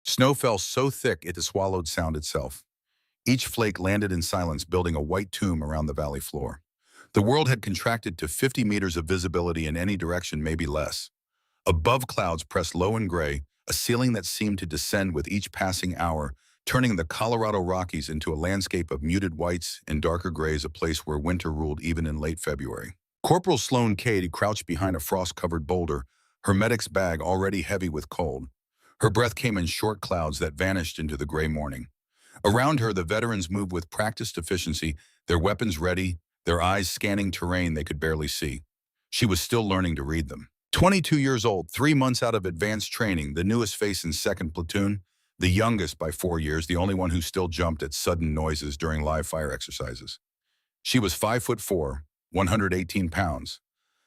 Snow fell so thick it swallowed sound itself. Each flake landed in silence, building a white tomb around the valley floor. The world had contracted to 50 meters of visibility in any direction, maybe less. Above, clouds pressed low and gray, a ceiling that seemed to descend with each passing hour, turning the Colorado Rockies into a landscape of muted whites and darker grays, a place where winter ruled even in late February. Corporal Sloan Cade crouched behind a frost-covered boulder, her medic's bag already heavy with cold. Her breath came in short clouds that vanished into the gray morning. Around her, the veterans moved with practiced efficiency, their weapons ready, their eyes scanning terrain they could barely see. She was still learning to read them. 22 years old, 3 months out of advanced training, the newest face in 2nd Platoon, the youngest by 4 years, the only one who still jumped at sudden noises during live fire exercises. She was 5'4", 118 pounds,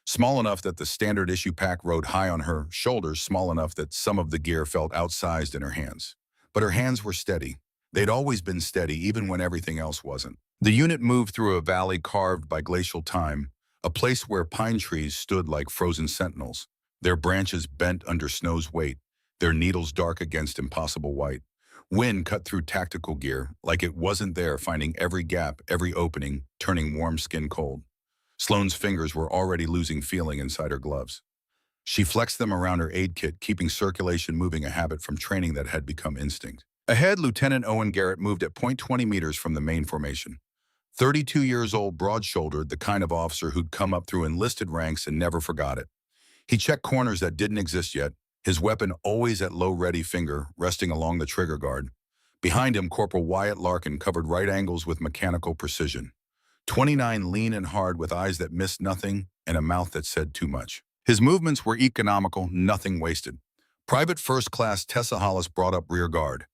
small enough that the standard issue pack rode high on her shoulders, small enough that some of the gear felt outsized in her hands. But her hands were steady. They'd always been steady, even when everything else wasn't. The unit moved through a valley carved by glacial time, a place where pine trees stood like frozen sentinels, their branches bent under snow's weight, their needles dark against impossible white. Wind cut through tactical gear like it wasn't there, finding every gap, every opening, turning warm skin cold. Sloane's fingers were already losing feeling inside her gloves. She flexed them around her aid kit, keeping circulation moving, a habit from training that had become instinct. Ahead, Lieutenant Owen Garrett moved at point 20 meters from the main formation. 32 years old, broad-shouldered, the kind of officer who'd come up through enlisted ranks and never forgot it. He checked corners that didn't exist yet, his weapon always at low ready finger, resting along the trigger guard. Behind him, Corporal Wyatt Larkin covered right angles with mechanical precision. 29, lean and hard, with eyes that missed nothing and a mouth that said too much. His movements were economical, nothing wasted. Private First Class Tessa Hollis brought up rear guard.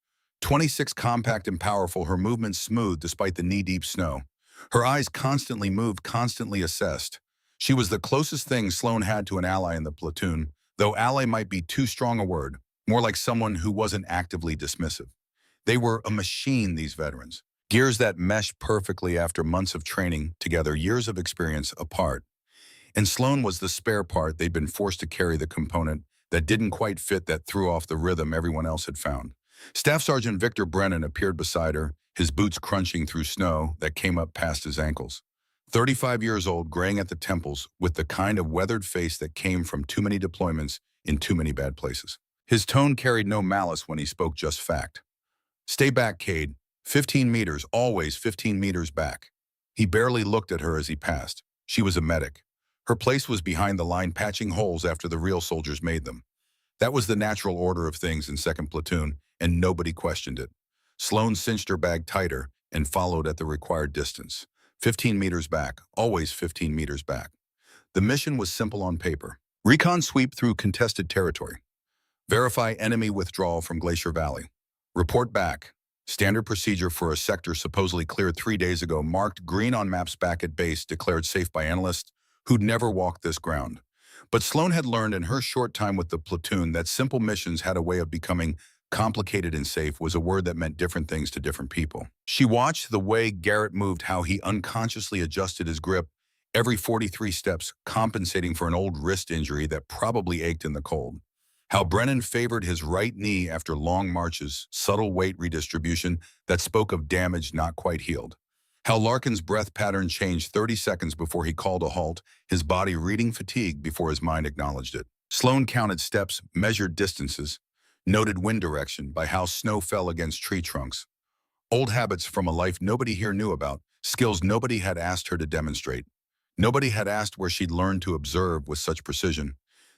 26, compact and powerful, her movements smooth despite the knee-deep snow. Her eyes constantly moved, constantly assessed. She was the closest thing Sloan had to an ally in the platoon, though ally might be too strong a word, more like someone who wasn't actively dismissive. They were a machine, these veterans. Gears that meshed perfectly after months of training together, years of experience apart. And Sloan was the spare part. They'd been forced to carry the component that didn't quite fit, that threw off the rhythm everyone else had found. Staff Sergeant Victor Brennan appeared beside her, his boots crunching through snow that came up past his ankles. 35 years old, graying at the temples, with the kind of weathered face that came from too many deployments in too many bad places. His tone carried no malice when he spoke, just fact. "Stay back, Cade. 15 meters, always 15 meters back." He barely looked at her as he passed. She was a medic. Her place was behind the line, patching holes after the real soldiers made them. That was the natural order of things in 2nd Platoon, and nobody questioned it. Sloan cinched her bag tighter and followed at the required distance. 15 meters back, always 15 meters back. The mission was simple on paper. Recon sweep through contested territory. Verify enemy withdrawal from Glacier Valley. Report back. Standard procedure for a sector supposedly cleared 3 days ago, marked green on maps back at base, declared safe by analysts who'd never walked this ground. But Sloan had learned in her short time with the platoon that simple missions had a way of becoming complicated, and safe was a word that meant different things to different people. She watched the way Garrett moved, how he unconsciously adjusted his grip every 43 steps, compensating for an old wrist injury that probably ached in the cold. How Brennan favored his right knee after long marches, subtle weight redistribution that spoke of damage not quite healed. How Larkin's breath pattern changed 30 seconds before he called a halt, his body reading fatigue before his mind acknowledged it. Sloan counted steps, measured distances, noted wind direction by how snow fell against tree trunks. Old habits from a life nobody here knew about, skills nobody had asked her to demonstrate. Nobody had asked where she'd learned to observe with such precision.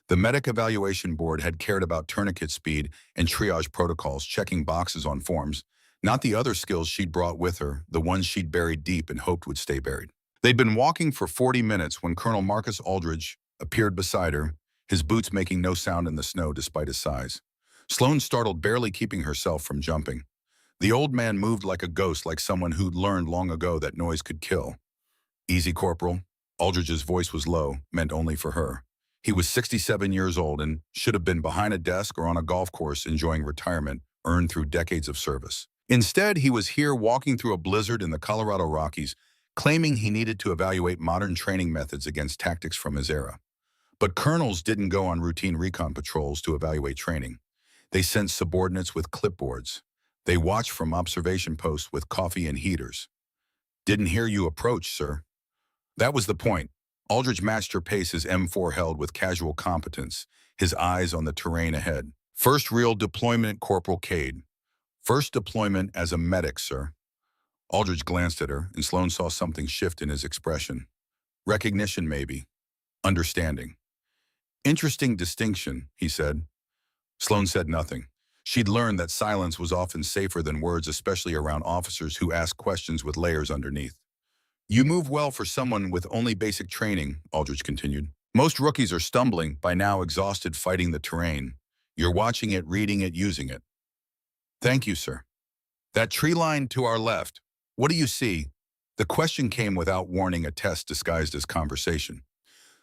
The Medic Evaluation Board had cared about tourniquet speed and triage protocols, checking boxes on forms, not the other skills she'd brought with her, the ones she'd buried deep and hoped would stay buried. They'd been walking for 40 minutes when Colonel Marcus Aldridge appeared beside her, his boots making no sound in the snow despite his size. Sloan startled, barely keeping herself from jumping. The old man moved like a ghost, like someone who'd learned long ago that noise could kill. "Easy, Corporal." Aldridge's voice was low, meant only for her. He was 67 years old and should have been behind a desk or on a golf course enjoying retirement earned through decades of service. Instead, he was here walking through a blizzard in the Colorado Rockies, claiming he needed to evaluate modern training methods against tactics from his era. But colonels didn't go on routine recon patrols to evaluate training. They sent subordinates with clipboards. They watched from observation posts with coffee and heaters. Didn't hear you approach, sir. That was the point. Aldridge matched her pace as M4 held with casual competence, his eyes on the terrain ahead. First real deployment, Corporal Cade. First deployment as a medic, sir. Aldridge glanced at her, and Sloan saw something shift in his expression. Recognition, maybe. Understanding. Interesting distinction, he said. Sloan said nothing. She'd learned that silence was often safer than words, especially around officers who asked questions with layers underneath. You move well for someone with only basic training, Aldridge continued. Most rookies are stumbling, by now exhausted fighting the terrain. You're watching it, reading it, using it. Thank you, sir. That tree line to our left. What do you see? The question came without warning, a test disguised as conversation.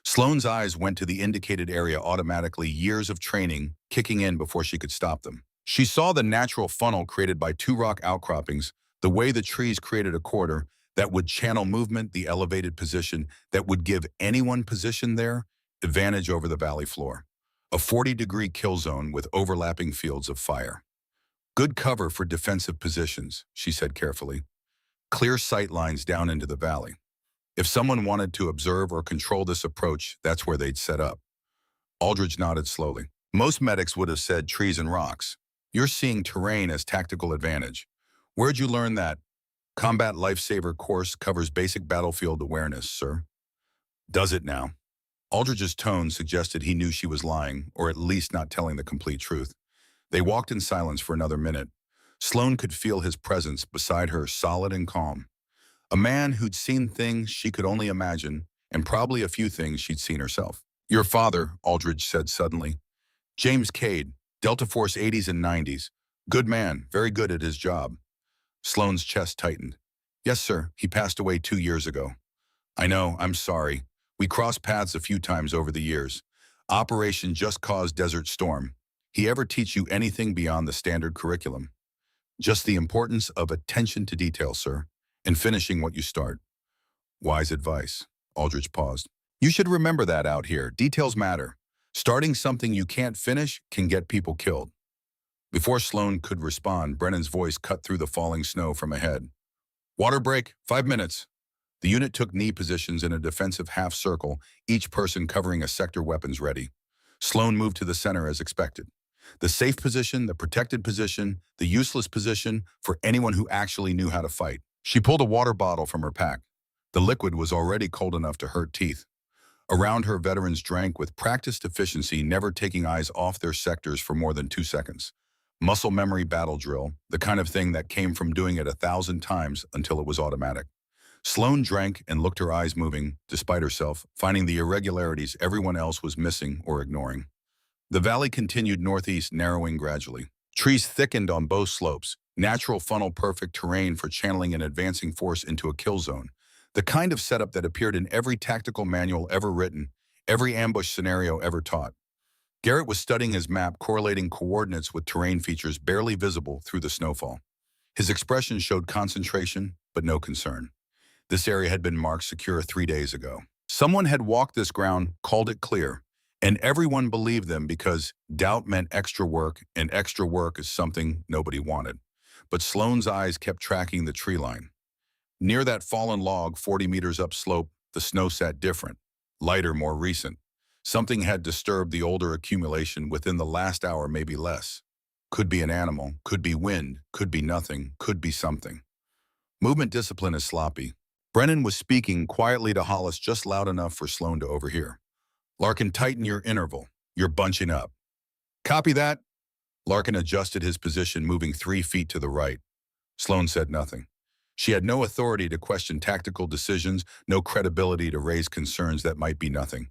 Sloane's eyes went to the indicated area automatically, years of training kicking in before she could stop them. She saw the natural funnel created by two rock outcroppings, the way the trees created a corridor that would channel movement, the elevated position that would give anyone positioned there advantage over the valley floor. A 40-degree kill zone with overlapping fields of fire. Good cover for defensive positions, she said carefully. Clear sight lines down into the valley. If someone wanted to observe or control this approach, that's where they'd set up. Aldridge nodded slowly. Most medics would have said trees and rocks. You're seeing terrain as tactical advantage. Where'd you learn that? Combat Lifesaver course covers basic battlefield awareness, sir. Does it now? Aldridge's tone suggested he knew she was lying, or at least not telling the complete truth. They walked in silence for another minute. Sloan could feel his presence beside her, solid and calm. A man who'd seen things she could only imagine, and probably a few things she'd seen herself. Your father, Aldridge said suddenly. James Cade, Delta Force 80s and 90s. Good man, very good at his job. Sloan's chest tightened. Yes, sir, he passed away 2 years ago. I know, I'm sorry. We crossed paths a few times over the years. Operation Just Cause Desert Storm. He ever teach you anything beyond the standard curriculum? Just the importance of attention to detail, sir, and finishing what you start. Wise advice. Aldridge paused. You should remember that out here. Details matter. Starting something you can't finish can get people killed. Before Sloan could respond, Brennan's voice cut through the falling snow from ahead. Water break, 5 minutes. The unit took knee positions in a defensive half circle, each person covering a sector, weapons ready. Sloan moved to the center as expected. The safe position, the protected position, the useless position for anyone who actually knew how to fight. She pulled a water bottle from her pack. The liquid was already cold enough to hurt teeth. Around her, veterans drank with practiced efficiency, never taking eyes off their sectors for more than 2 seconds. Muscle memory battle drill, the kind of thing that came from doing it 1,000 times until it was automatic. Sloan drank and looked, her eyes moving, despite herself, finding the irregularities everyone else was missing or ignoring. The valley continued northeast, narrowing gradually. Trees thickened on both slopes, natural funnel-perfect terrain for channeling an advancing force into a kill zone. The kind of setup that appeared in every tactical manual ever written, every ambush scenario ever taught. Garrett was studying his map, correlating coordinates with terrain features barely visible through the snowfall. His expression showed concentration, but no concern. This area had been marked secure 3 days ago. Someone had walked this ground, called it clear, and everyone believed them because doubt meant extra work, and extra work is something nobody wanted. But Sloan's eyes kept tracking the tree line. Near that fallen log, 40 meters upslope, the snow sat different, lighter, more recent. Something had disturbed the older accumulation within the last hour, maybe less. Could be an animal, could be wind, could be nothing, could be something. Movement discipline is sloppy. Brennan was speaking quietly to Hollis, just loud enough for Sloan to overhear. Larkin, tighten your interval. You're bunching up. Copy that? Larkin adjusted his position, moving 3 feet to the right. Sloan said nothing. She had no authority to question tactical decisions, no credibility to raise concerns that might be nothing.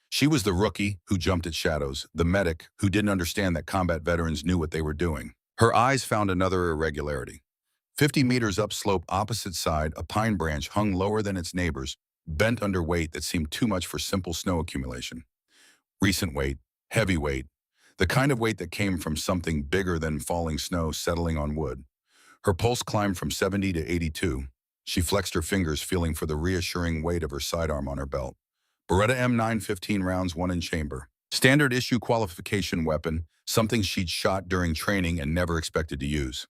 She was the rookie who jumped at shadows, the medic who didn't understand that combat veterans knew what they were doing. Her eyes found another irregularity. 50 meters upslope, opposite side, a pine branch hung lower than its neighbors, bent under weight that seemed too much for simple snow accumulation. Recent weight, heavy weight, the kind of weight that came from something bigger than falling snow settling on wood. Her pulse climbed from 70 to 82. She flexed her fingers, feeling for the reassuring weight of her sidearm on her belt. Beretta M915 rounds, 1 in chamber. Standard issue qualification weapon, something she'd shot during training and never expected to use.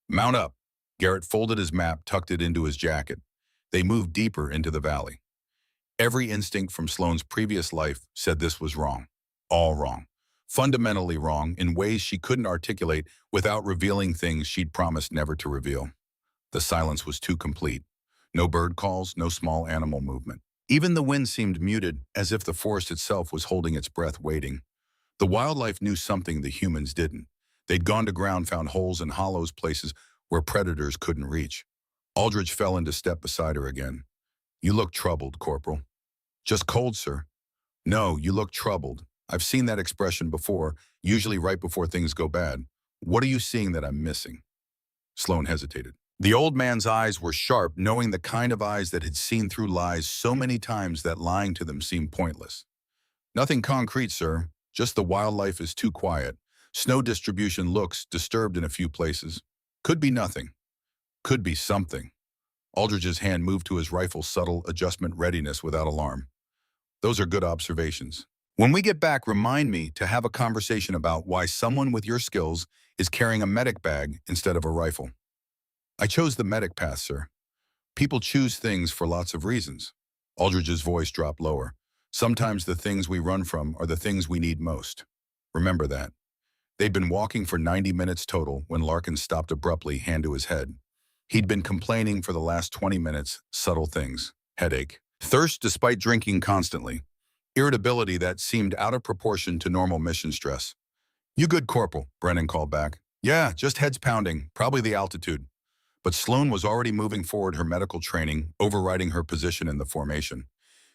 Mount up. Garrett folded his map, tucked it into his jacket. They moved deeper into the valley. Every instinct from Sloane's previous life said this was wrong. All wrong. Fundamentally wrong in ways she couldn't articulate without revealing things she'd promised never to reveal. The silence was too complete. No bird calls, no small animal movement. Even the wind seemed muted, as if the forest itself was holding its breath, waiting. The wildlife knew something the humans didn't. They'd gone to ground, found holes and hollows, places where predators couldn't reach. Aldrich fell into step beside her again. "You look troubled, Corporal." "Just cold, sir." "No, you look troubled. I've seen that expression before, usually right before things go bad. What are you seeing that I'm missing?" Sloane hesitated. The old man's eyes were sharp, knowing the kind of eyes that had seen through lies so many times that lying to them seemed pointless. "Nothing concrete, sir. Just the wildlife is too quiet. Snow distribution looks disturbed in a few places. Could be nothing. Could be something." Aldrich's hand moved to his rifle's subtle adjustment readiness without alarm. "Those are good observations. When we get back, remind me to have a conversation about why someone with your skills is carrying a medic bag instead of a rifle." "I chose the medic path, sir. People choose things for lots of reasons." Aldrich's voice dropped lower. "Sometimes the things we run from are the things we need most. Remember that." They'd been walking for 90 minutes total when Larkin stopped abruptly, hand to his head. He'd been complaining for the last 20 minutes, subtle things. Headache. Thirst despite drinking constantly. Irritability that seemed out of proportion to normal mission stress. "You good, Corporal?" Brennan called back. "Yeah, just heads pounding, probably the altitude." But Sloane was already moving forward, her medical training, overriding her position in the formation.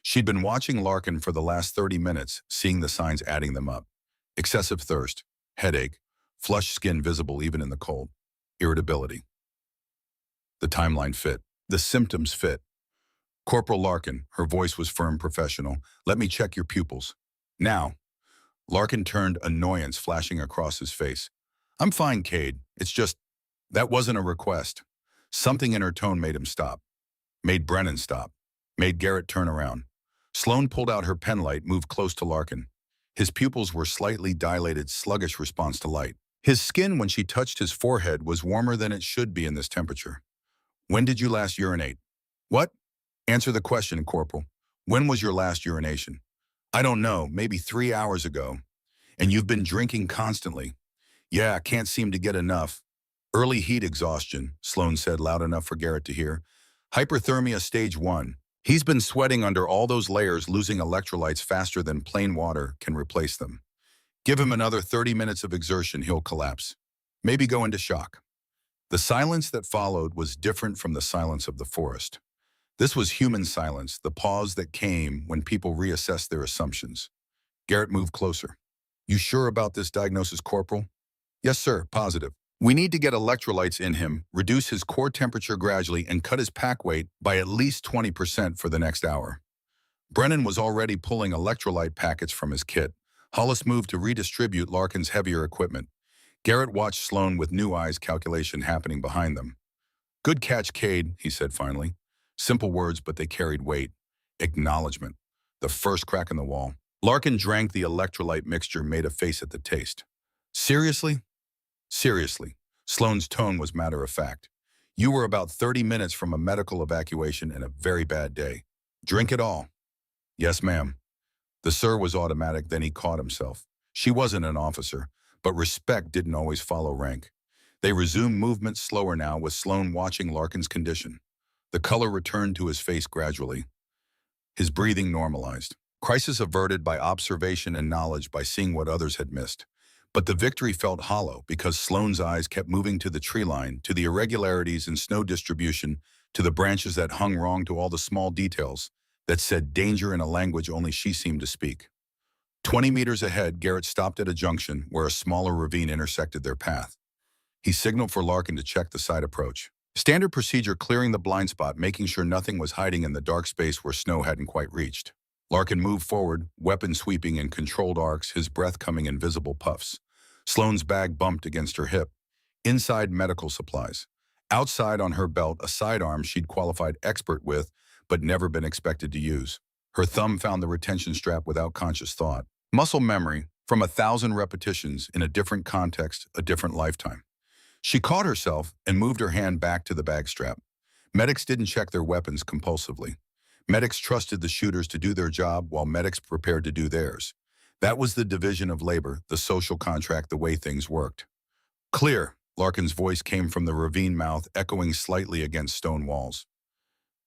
She'd been watching Larkin for the last 30 minutes, seeing the signs, adding them up. Excessive thirst, headache, flushed skin visible even in the cold, irritability. The timeline fit. The symptoms fit. "Corporal Larkin," her voice was firm, professional, "let me check your pupils." "Now." Larkin turned, annoyance flashing across his face. "I'm fine, Cade. It's just, that wasn't a request." Something in her tone made him stop. Made Brennan stop. Made Garrett turn around. Sloane pulled out her penlight, moved close to Larkin. His pupils were slightly dilated, sluggish response to light. His skin, when she touched his forehead, was warmer than it should be in this temperature. "When did you last urinate?" "What?" "Answer the question, Corporal. When was your last urination?" "I don't know, maybe 3 hours ago." "And you've been drinking constantly?" "Yeah, can't seem to get enough." "Early heat exhaustion," Sloane said loud enough for Garrett to hear. "Hyperthermia stage 1. He's been sweating under all those layers, losing electrolytes faster than plain water can replace them. Give him another 30 minutes of exertion, he'll collapse. Maybe go into shock." The silence that followed was different from the silence of the forest. This was human silence, the pause that came when people reassessed their assumptions. Garrett moved closer. "You sure about this diagnosis, Corporal?" "Yes, sir, positive. We need to get electrolytes in him, reduce his core temperature gradually, and cut his pack weight by at least 20% for the next hour." Brennan was already pulling electrolyte packets from his kit. Hollis moved to redistribute Larkin's heavier equipment. Garrett watched Sloane with new eyes, calculation happening behind them. "Good catch, Cade," he said finally. Simple words, but they carried weight. Acknowledgement. The first crack in the wall. Larkin drank the electrolyte mixture, made a face at the taste. "Seriously?" "Seriously." Sloane's tone was matter of fact. "You were about 30 minutes from a medical evacuation and a very bad day. Drink it all." "Yes, ma'am." The "sir" was automatic, then he caught himself. She wasn't an officer, but respect didn't always follow rank. They resumed movement, slower now, with Sloane watching Larkin's condition. The color returned to his face gradually. His breathing normalized. Crisis averted by observation and knowledge, by seeing what others had missed. But the victory felt hollow because Sloane's eyes kept moving to the tree line, to the irregularities in snow distribution, to the branches that hung wrong, to all the small details that said danger in a language only she seemed to speak. 20 meters ahead, Garrett stopped at a junction where a smaller ravine intersected their path. He signaled for Larkin to check the side approach. Standard procedure, clearing the blind spot, making sure nothing was hiding in the dark space where snow hadn't quite reached. Larkin moved forward, weapon sweeping in controlled arcs, his breath coming in visible puffs. Sloane's bag bumped against her hip. Inside, medical supplies. Outside, on her belt, a sidearm she'd qualified expert with, but never been expected to use. Her thumb found the retention strap without conscious thought. Muscle memory, from 1,000 repetitions in a different context, a different lifetime. She caught herself and moved her hand back to the bag strap. Medics didn't check their weapons compulsively. Medics trusted the shooters to do their job while medics prepared to do theirs. That was the division of labor, the social contract, the way things worked. Clear, Larkin's voice came from the ravine mouth, echoing slightly against stone walls.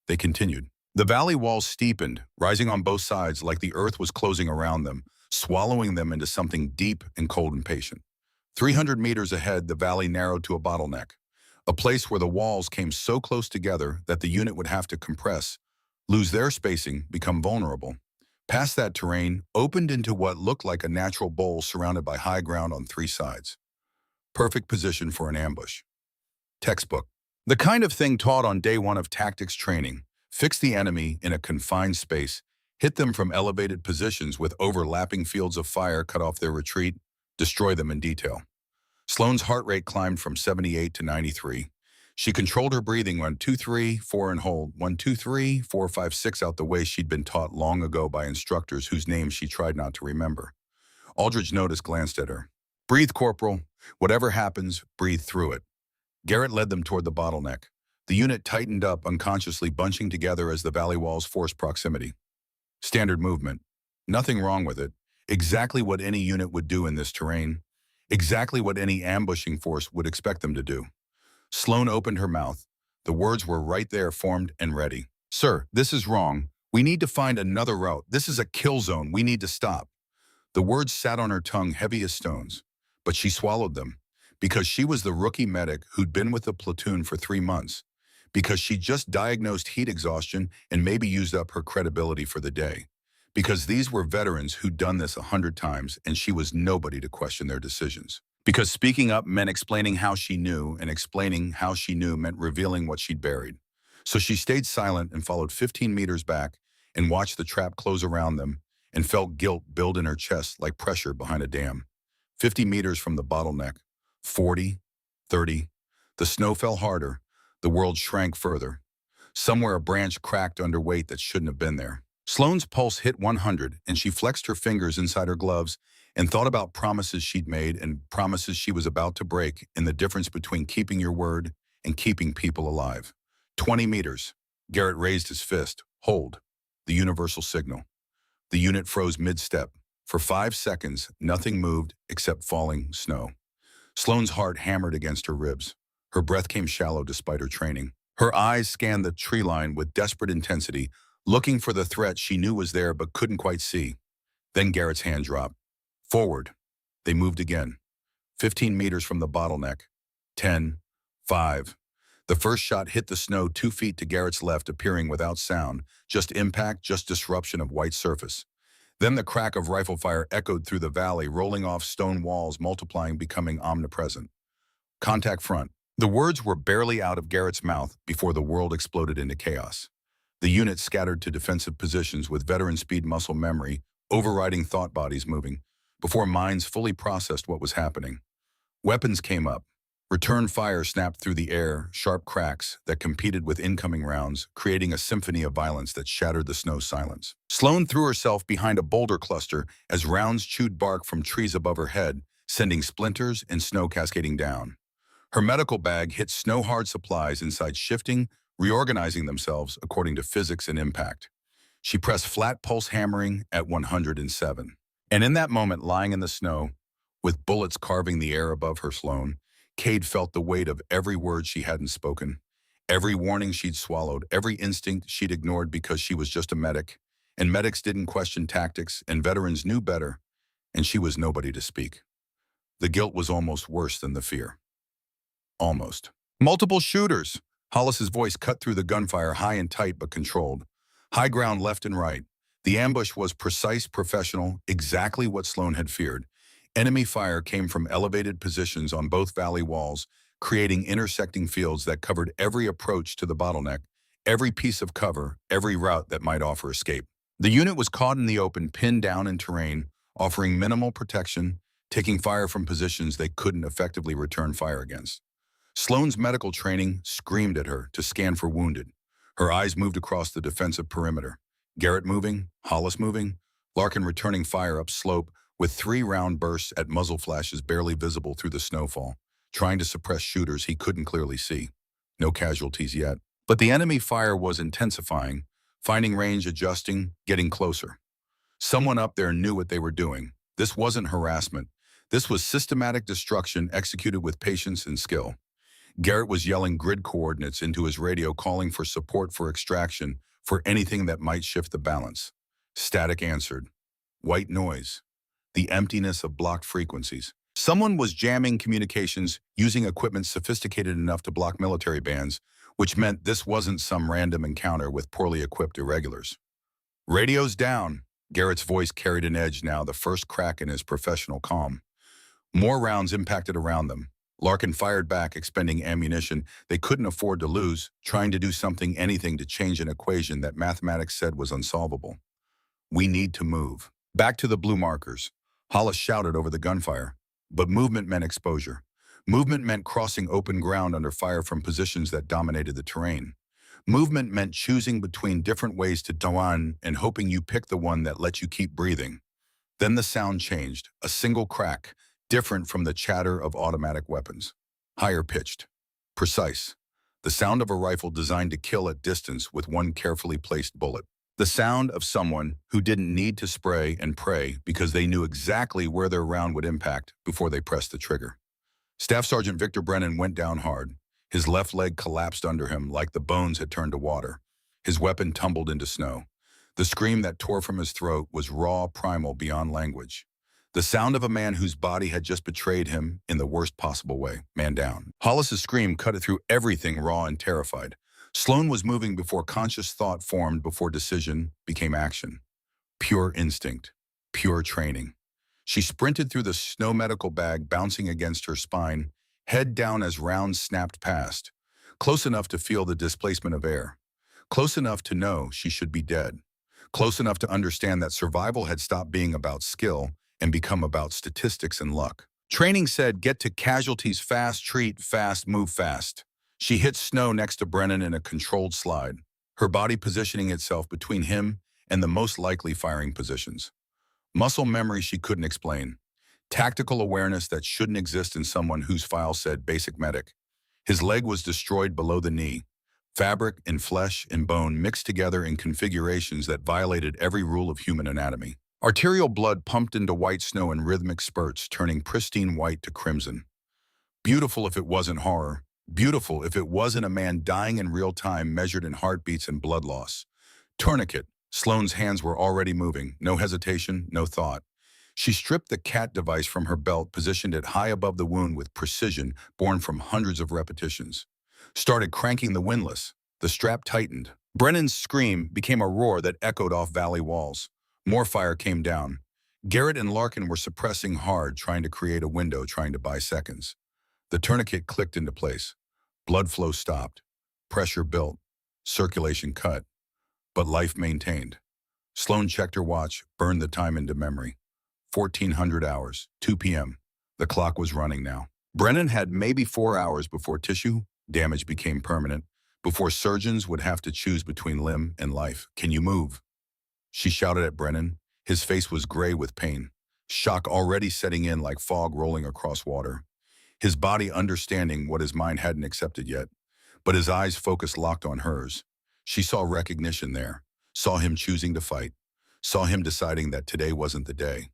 They continued. The valley walls steepened, rising on both sides like the earth was closing around them, swallowing them into something deep and cold and patient. 300 meters ahead, the valley narrowed to a bottleneck, a place where the walls came so close together that the unit would have to compress, lose their spacing, become vulnerable. Past that terrain, opened into what looked like a natural bowl surrounded by high ground on three sides. Perfect position for an ambush. Textbook. The kind of thing taught on day one of tactics training. Fix the enemy in a confined space, hit them from elevated positions with overlapping fields of fire, cut off their retreat, destroy them in detail. Sloane's heart rate climbed from 78 to 93. She controlled her breathing, 1, 2, 3, 4 and hold, 1, 2, 3, 4, 5, 6 out the way she'd been taught long ago by instructors whose names she tried not to remember. Aldridge Notice glanced at her. Breathe, Corporal. Whatever happens, breathe through it. Garrett led them toward the bottleneck. The unit tightened up, unconsciously bunching together as the valley walls forced proximity. Standard movement. Nothing wrong with it. Exactly what any unit would do in this terrain. Exactly what any ambushing force would expect them to do. Sloane opened her mouth. The words were right there, formed and ready. Sir, this is wrong. We need to find another route. This is a kill zone. We need to stop. The words sat on her tongue, heavy as stones. But she swallowed them. Because she was the rookie medic who'd been with the platoon for 3 months. Because she just diagnosed heat exhaustion and maybe used up her credibility for the day. Because these were veterans who'd done this 100 times and she was nobody to question their decisions. Because speaking up meant explaining how she knew, and explaining how she knew meant revealing what she'd buried. So she stayed silent and followed 15 meters back and watched the trap close around them and felt guilt build in her chest like pressure behind a dam. 50 meters from the bottleneck, 40, 30. The snow fell harder. The world shrank further. Somewhere a branch cracked under weight that shouldn't have been there. Sloane's pulse hit 100, and she flexed her fingers inside her gloves and thought about promises she'd made and promises she was about to break, and the difference between keeping your word and keeping people alive. 20 meters. Garrett raised his fist. Hold. The universal signal. The unit froze mid-step. For 5 seconds, nothing moved except falling snow. Sloane's heart hammered against her ribs. Her breath came shallow despite her training. Her eyes scanned the tree line with desperate intensity, looking for the threat she knew was there but couldn't quite see. Then Garrett's hand dropped. Forward. They moved again. 15 meters from the bottleneck. 10, 5. The first shot hit the snow 2 feet to Garrett's left, appearing without sound, just impact, just disruption of white surface. Then the crack of rifle fire echoed through the valley, rolling off stone walls, multiplying, becoming omnipresent. Contact front. The words were barely out of Garrett's mouth before the world exploded into chaos. The unit scattered to defensive positions with veteran speed muscle memory, overriding thought bodies moving, before minds fully processed what was happening. Weapons came up. Return fire snapped through the air, sharp cracks that competed with incoming rounds, creating a symphony of violence that shattered the snow silence. Sloane threw herself behind a boulder cluster as rounds chewed bark from trees above her head, sending splinters and snow cascading down. Her medical bag hit snow-hard supplies inside, shifting, reorganizing themselves according to physics and impact. She pressed flat pulse hammering at 107. And in that moment, lying in the snow, with bullets carving the air above her, Sloane, Cade felt the weight of every word she hadn't spoken, every warning she'd swallowed, every instinct she'd ignored because she was just a medic. And medics didn't question tactics, and veterans knew better, and she was nobody to speak. The guilt was almost worse than the fear. Almost. Multiple shooters. Hollis's voice cut through the gunfire, high and tight but controlled. High ground left and right. The ambush was precise, professional, exactly what Sloane had feared. Enemy fire came from elevated positions on both valley walls, creating intersecting fields that covered every approach to the bottleneck, every piece of cover, every route that might offer escape. The unit was caught in the open, pinned down in terrain, offering minimal protection, taking fire from positions they couldn't effectively return fire against. Sloane's medical training screamed at her to scan for wounded. Her eyes moved across the defensive perimeter. Garrett moving, Hollis moving, Larkin returning fire up slope, with 3 round bursts at muzzle flashes barely visible through the snowfall, trying to suppress shooters he couldn't clearly see. No casualties yet. But the enemy fire was intensifying, finding range, adjusting, getting closer. Someone up there knew what they were doing. This wasn't harassment. This was systematic destruction executed with patience and skill. Garrett was yelling grid coordinates into his radio, calling for support, for extraction, for anything that might shift the balance. Static answered. White noise. The emptiness of blocked frequencies. Someone was jamming communications using equipment sophisticated enough to block military bands, which meant this wasn't some random encounter with poorly equipped irregulars. Radio's down. Garrett's voice carried an edge now, the first crack in his professional calm. More rounds impacted around them. Larkin fired back, expending ammunition they couldn't afford to lose, trying to do something, anything, to change an equation that mathematics said was unsolvable. We need to move. Back to the blue markers. Hollis shouted over the gunfire. But movement meant exposure. Movement meant crossing open ground under fire from positions that dominated the terrain. Movement meant choosing between different ways to dawn and hoping you pick the one that lets you keep breathing. Then the sound changed, a single crack, different from the chatter of automatic weapons. Higher pitched. Precise. The sound of a rifle designed to kill at distance with one carefully placed bullet. The sound of someone who didn't need to spray and pray because they knew exactly where their round would impact before they pressed the trigger. Staff Sergeant Victor Brennan went down hard. His left leg collapsed under him like the bones had turned to water. His weapon tumbled into snow. The scream that tore from his throat was raw, primal, beyond language. The sound of a man whose body had just betrayed him in the worst possible way. Man down. Hollis's scream cut it through everything raw and terrified. Sloan was moving before conscious thought formed, before decision became action. Pure instinct. Pure training. She sprinted through the snow medical bag, bouncing against her spine, head down as rounds snapped past. Close enough to feel the displacement of air. Close enough to know she should be dead. Close enough to understand that survival had stopped being about skill and become about statistics and luck. Training said, get to casualties fast, treat fast, move fast. She hit snow next to Brennan in a controlled slide, her body positioning itself between him and the most likely firing positions. Muscle memory she couldn't explain. Tactical awareness that shouldn't exist in someone whose file said basic medic. His leg was destroyed below the knee. Fabric and flesh and bone mixed together in configurations that violated every rule of human anatomy. Arterial blood pumped into white snow in rhythmic spurts, turning pristine white to crimson. Beautiful if it wasn't horror. Beautiful if it wasn't a man dying in real time, measured in heartbeats and blood loss. Tourniquet. Sloane's hands were already moving. No hesitation, no thought. She stripped the CAT device from her belt, positioned it high above the wound with precision born from hundreds of repetitions. Started cranking the windlass. The strap tightened. Brennan's scream became a roar that echoed off valley walls. More fire came down. Garrett and Larkin were suppressing hard, trying to create a window, trying to buy seconds. The tourniquet clicked into place. Blood flow stopped. Pressure built. Circulation cut. But life maintained. Sloan checked her watch, burned the time into memory. 1400 hours, 2 p.m. The clock was running now. Brennan had maybe 4 hours before tissue damage became permanent, before surgeons would have to choose between limb and life. Can you move? She shouted at Brennan. His face was gray with pain, shock already setting in like fog rolling across water. His body understanding what his mind hadn't accepted yet, but his eyes focused, locked on hers. She saw recognition there, saw him choosing to fight, saw him deciding that today wasn't the day.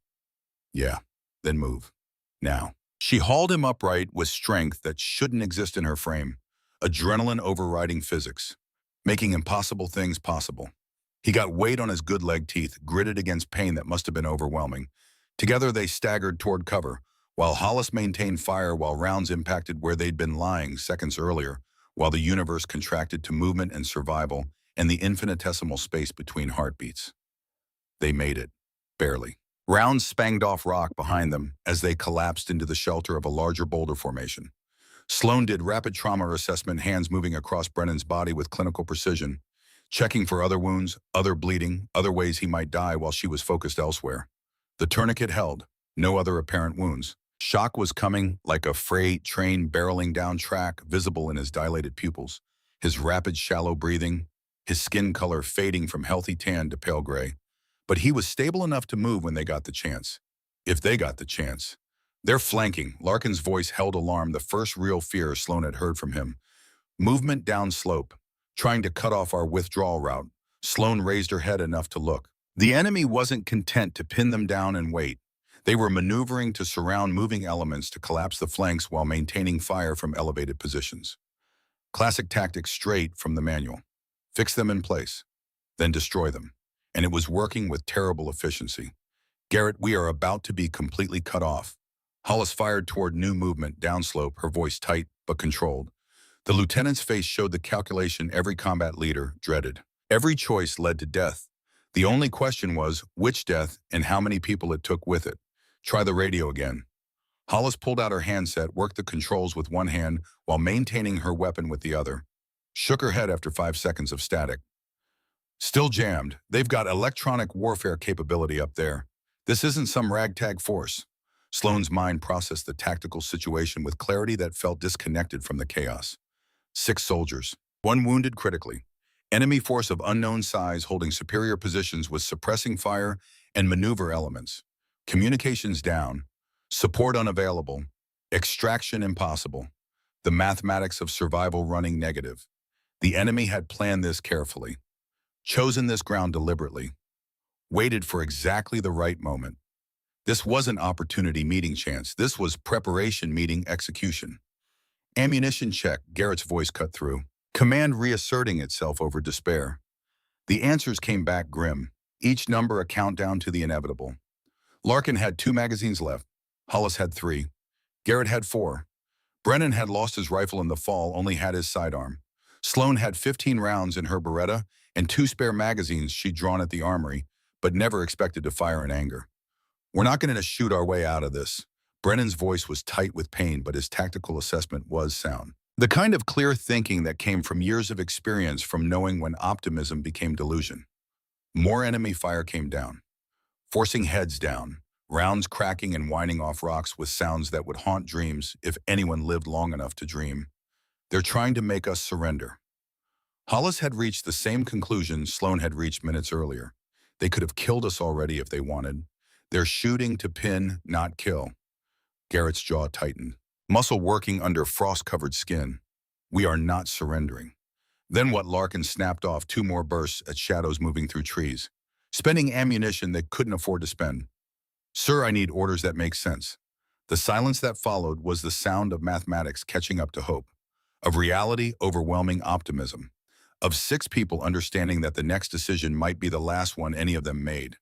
Yeah, then move. Now. She hauled him upright with strength that shouldn't exist in her frame, adrenaline overriding physics, making impossible things possible. He got weight on his good leg teeth, gritted against pain that must have been overwhelming. Together they staggered toward cover, while Hollis maintained fire, while rounds impacted where they'd been lying seconds earlier, while the universe contracted to movement and survival and the infinitesimal space between heartbeats. They made it. Barely. Rounds spanged off rock behind them as they collapsed into the shelter of a larger boulder formation. Sloan did rapid trauma assessment, hands moving across Brennan's body with clinical precision, checking for other wounds, other bleeding, other ways he might die while she was focused elsewhere. The tourniquet held. No other apparent wounds. Shock was coming like a freight train barreling down track, visible in his dilated pupils, his rapid, shallow breathing, his skin color fading from healthy tan to pale gray. But he was stable enough to move when they got the chance. if they got the chance. They're flanking. Larkin's voice held alarm, the first real fear Sloan had heard from him. Movement down slope, trying to cut off our withdrawal route. Sloan raised her head enough to look. The enemy wasn't content to pin them down and wait. They were maneuvering to surround moving elements to collapse the flanks while maintaining fire from elevated positions. Classic tactics straight from the manual. Fix them in place, then destroy them. And it was working with terrible efficiency. Garrett, we are about to be completely cut off. Hollis fired toward new movement downslope, her voice tight but controlled. The lieutenant's face showed the calculation every combat leader dreaded. Every choice led to death. The only question was which death and how many people it took with it. Try the radio again. Hollis pulled out her handset, worked the controls with one hand while maintaining her weapon with the other. Shook her head after 5 seconds of static. Still jammed. They've got electronic warfare capability up there. This isn't some ragtag force. Sloan's mind processed the tactical situation with clarity that felt disconnected from the chaos. 6 soldiers, 1 wounded critically. Enemy force of unknown size holding superior positions with suppressing fire and maneuver elements. Communications down. Support unavailable. Extraction impossible. The mathematics of survival running negative. The enemy had planned this carefully. Chosen this ground deliberately. Waited for exactly the right moment. This wasn't opportunity meeting chance. This was preparation meeting execution. Ammunition check, Garrett's voice cut through. Command reasserting itself over despair. The answers came back grim, each number a countdown to the inevitable. Larkin had 2 magazines left. Hollis had 3. Garrett had 4. Brennan had lost his rifle in the fall, only had his sidearm. Sloan had 15 rounds in her Beretta and 2 spare magazines she'd drawn at the armory, but never expected to fire in anger. We're not going to shoot our way out of this. Brennan's voice was tight with pain, but his tactical assessment was sound. The kind of clear thinking that came from years of experience from knowing when optimism became delusion. More enemy fire came down, forcing heads down, rounds cracking and whining off rocks with sounds that would haunt dreams if anyone lived long enough to dream. They're trying to make us surrender. Hollis had reached the same conclusion Sloan had reached minutes earlier. They could have killed us already if they wanted. They're shooting to pin, not kill. Garrett's jaw tightened, muscle working under frost-covered skin. We are not surrendering. Then what? Larkin snapped off 2 more bursts at shadows moving through trees, spending ammunition they couldn't afford to spend. Sir, I need orders that make sense. The silence that followed was the sound of mathematics catching up to hope, of reality overwhelming optimism, of 6 people understanding that the next decision might be the last one any of them made.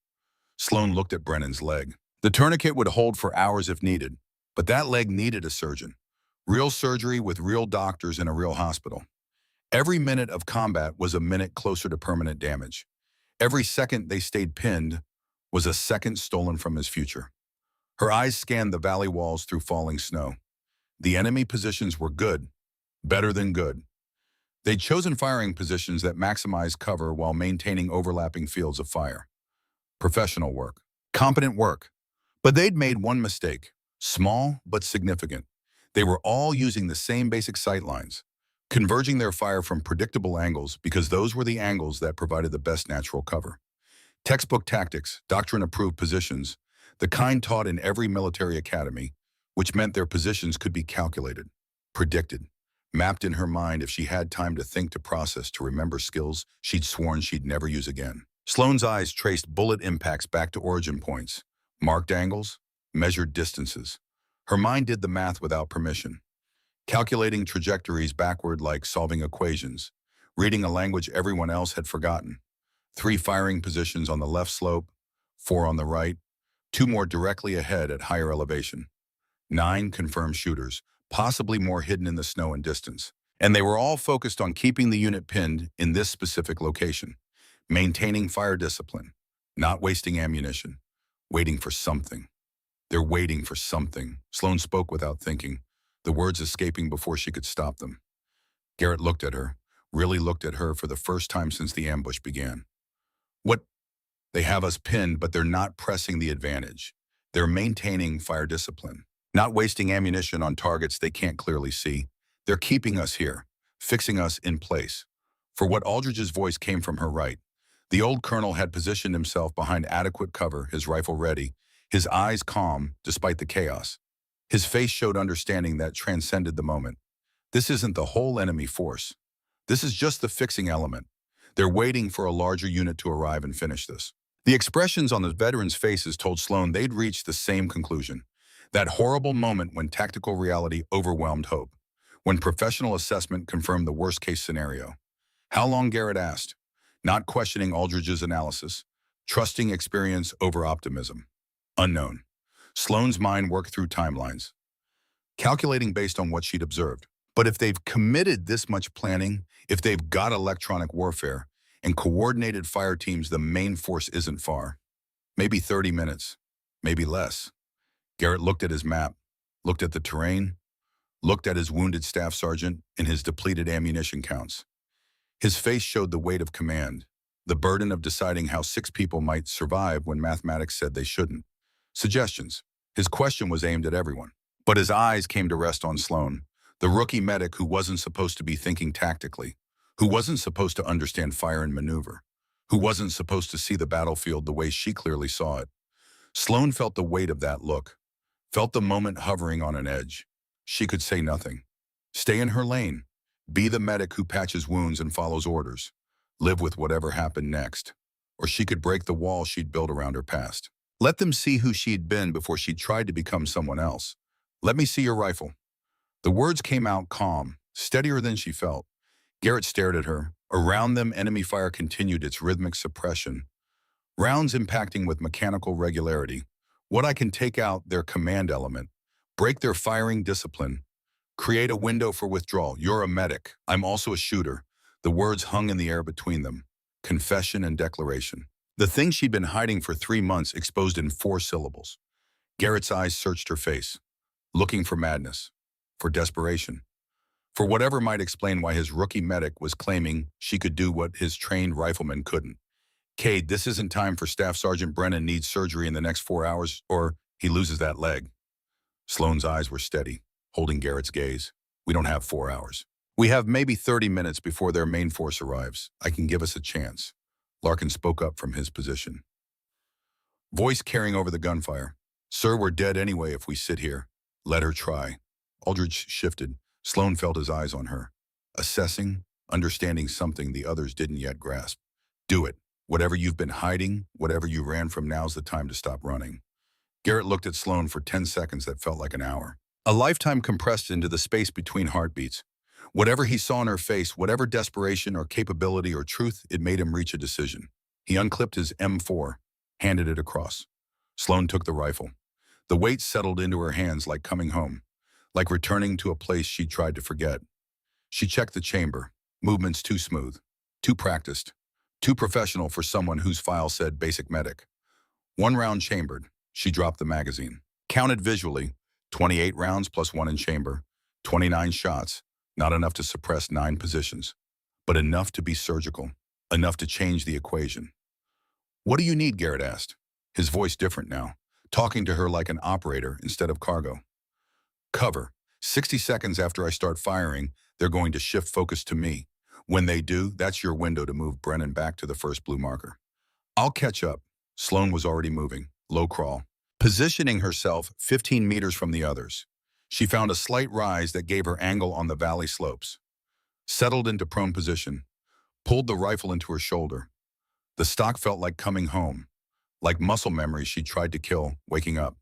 Sloan looked at Brennan's leg. The tourniquet would hold for hours if needed, but that leg needed a surgeon. Real surgery with real doctors in a real hospital. Every minute of combat was a minute closer to permanent damage. Every second they stayed pinned was a second stolen from his future. Her eyes scanned the valley walls through falling snow. The enemy positions were good, better than good. They'd chosen firing positions that maximized cover while maintaining overlapping fields of fire. Professional work, competent work. But they'd made one mistake, small but significant. They were all using the same basic sight lines, converging their fire from predictable angles because those were the angles that provided the best natural cover. Textbook tactics, doctrine-approved positions, the kind taught in every military academy, which meant their positions could be calculated, predicted, mapped in her mind if she had time to think, to process, to remember skills she'd sworn she'd never use again. Sloan's eyes traced bullet impacts back to origin points, marked angles, measured distances. Her mind did the math without permission, calculating trajectories backward like solving equations, reading a language everyone else had forgotten. 3 firing positions on the left slope, 4 on the right, 2 more directly ahead at higher elevation. 9 confirmed shooters, possibly more hidden in the snow and distance. And they were all focused on keeping the unit pinned in this specific location, maintaining fire discipline, not wasting ammunition, waiting for something. They're waiting for something. Sloan spoke without thinking, the words escaping before she could stop them. Garrett looked at her, really looked at her for the first time since the ambush began. What? They have us pinned, but they're not pressing the advantage. They're maintaining fire discipline, not wasting ammunition on targets they can't clearly see. They're keeping us here, fixing us in place. For what? Aldridge's voice came from her right. The old colonel had positioned himself behind adequate cover, his rifle ready, his eyes calm despite the chaos. His face showed understanding that transcended the moment. This isn't the whole enemy force. This is just the fixing element. They're waiting for a larger unit to arrive and finish this. The expressions on the veterans' faces told Sloan they'd reached the same conclusion. That horrible moment when tactical reality overwhelmed hope. When professional assessment confirmed the worst-case scenario. How long, Garrett asked, not questioning Aldridge's analysis, trusting experience over optimism. Unknown. Sloan's mind worked through timelines, calculating based on what she'd observed. But if they've committed this much planning, if they've got electronic warfare and coordinated fire teams, the main force isn't far. Maybe 30 minutes, maybe less. Garrett looked at his map, looked at the terrain, looked at his wounded staff sergeant and his depleted ammunition counts. His face showed the weight of command, the burden of deciding how 6 people might survive when mathematics said they shouldn't. Suggestions. His question was aimed at everyone. But his eyes came to rest on Sloan, the rookie medic who wasn't supposed to be thinking tactically, who wasn't supposed to understand fire and maneuver, who wasn't supposed to see the battlefield the way she clearly saw it. Sloan felt the weight of that look, felt the moment hovering on an edge. She could say nothing. Stay in her lane. Be the medic who patches wounds and follows orders. Live with whatever happened next. Or she could break the wall she'd built around her past. Let them see who she'd been before she tried to become someone else. Let me see your rifle. The words came out calm, steadier than she felt. Garrett stared at her. Around them, enemy fire continued its rhythmic suppression. Rounds impacting with mechanical regularity. What I can take out their command element. Break their firing discipline. Create a window for withdrawal. You're a medic. I'm also a shooter. The words hung in the air between them. Confession and declaration. The thing she'd been hiding for 3 months exposed in 4 syllables. Garrett's eyes searched her face, looking for madness, for desperation, for whatever might explain why his rookie medic was claiming she could do what his trained rifleman couldn't. Cade, this isn't time for Staff Sergeant Brennan needs surgery in the next 4 hours, or he loses that leg. Sloan's eyes were steady, holding Garrett's gaze. We don't have 4 hours. We have maybe 30 minutes before their main force arrives. I can give us a chance. Larkin spoke up from his position, voice carrying over the gunfire. Sir, we're dead anyway if we sit here. Let her try. Aldridge shifted. Sloan felt his eyes on her, assessing, understanding something the others didn't yet grasp. Do it. Whatever you've been hiding, whatever you ran from, now's the time to stop running. Garrett looked at Sloan for 10 seconds that felt like an hour. A lifetime compressed into the space between heartbeats. Whatever he saw in her face, whatever desperation or capability or truth, it made him reach a decision. He unclipped his M4, handed it across. Sloan took the rifle. The weight settled into her hands like coming home, like returning to a place she'd tried to forget. She checked the chamber. Movements too smooth, too practiced, too professional for someone whose file said basic medic. 1 round chambered. She dropped the magazine. Counted visually, 28 rounds plus 1 in chamber, 29 shots, not enough to suppress 9 positions, but enough to be surgical, enough to change the equation. What do you need, Garrett asked, his voice different now, talking to her like an operator instead of cargo. Cover. 60 seconds after I start firing, they're going to shift focus to me. When they do, that's your window to move Brennan back to the first blue marker. I'll catch up. Sloan was already moving, low crawl, positioning herself 15 meters from the others. She found a slight rise that gave her angle on the valley slopes. Settled into prone position, pulled the rifle into her shoulder. The stock felt like coming home, like muscle memory she'd tried to kill, waking up,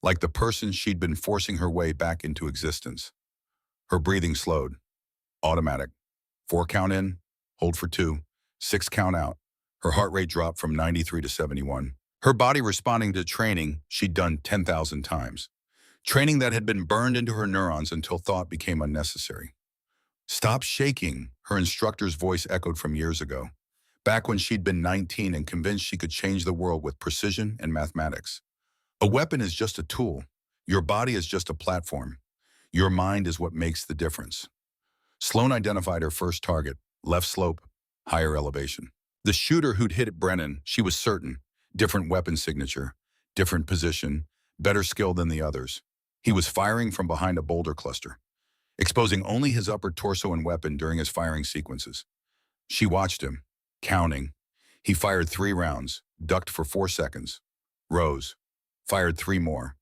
like the person she'd been forcing her way back into existence. Her breathing slowed. Automatic. 4 count in, hold for 2, 6 count out. Her heart rate dropped from 93 to 71. Her body responding to training she'd done 10,000 times. Training that had been burned into her neurons until thought became unnecessary. Stop shaking, her instructor's voice echoed from years ago, back when she'd been 19 and convinced she could change the world with precision and mathematics. A weapon is just a tool. Your body is just a platform. Your mind is what makes the difference. Sloan identified her first target, left slope, higher elevation. The shooter who'd hit at Brennan, she was certain, different weapon signature, different position, better skill than the others. He was firing from behind a boulder cluster, exposing only his upper torso and weapon during his firing sequences. She watched him, counting. He fired 3 rounds, ducked for 4 seconds, rose, Fired 3 more.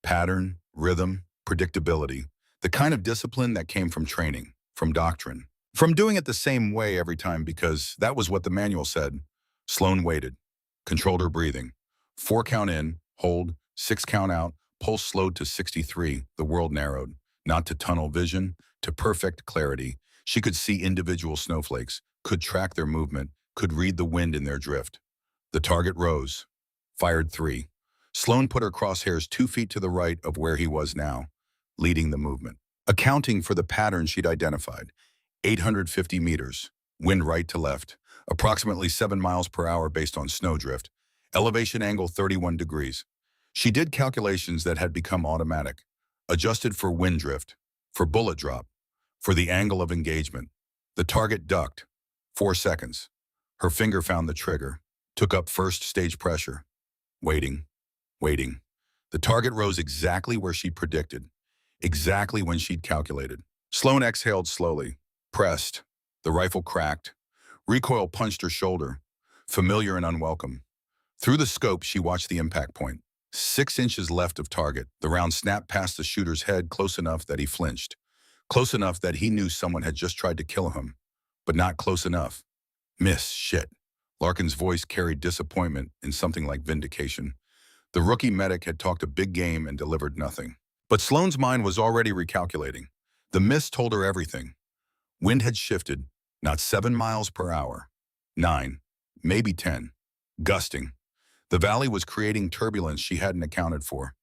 Pattern, rhythm, predictability. The kind of discipline that came from training, from doctrine. From doing it the same way every time because that was what the manual said. Sloane waited, controlled her breathing. 4 count in, hold, 6 count out, pulse slowed to 63. The world narrowed, not to tunnel vision, to perfect clarity. She could see individual snowflakes, could track their movement, could read the wind in their drift. The target rose, fired 3. Sloane put her crosshairs 2 feet to the right of where he was now, leading the movement. Accounting for the pattern she'd identified, 850 meters, wind right to left, approximately 7 miles per hour based on snowdrift, elevation angle 31 degrees. She did calculations that had become automatic, adjusted for wind drift, for bullet drop, for the angle of engagement. The target ducked, 4 seconds. Her finger found the trigger, took up first stage pressure. Waiting, waiting. The target rose exactly where she predicted, exactly when she'd calculated. Sloane exhaled slowly, pressed. The rifle cracked. Recoil punched her shoulder, familiar and unwelcome. Through the scope, she watched the impact point. 6 inches left of target. The round snapped past the shooter's head close enough that he flinched. Close enough that he knew someone had just tried to kill him, but not close enough. Miss, shit. Larkin's voice carried disappointment in something like vindication. The rookie medic had talked a big game and delivered nothing. But Sloane's mind was already recalculating. The miss told her everything. Wind had shifted, not 7 miles per hour. 9, maybe 10. Gusting. The valley was creating turbulence she hadn't accounted for.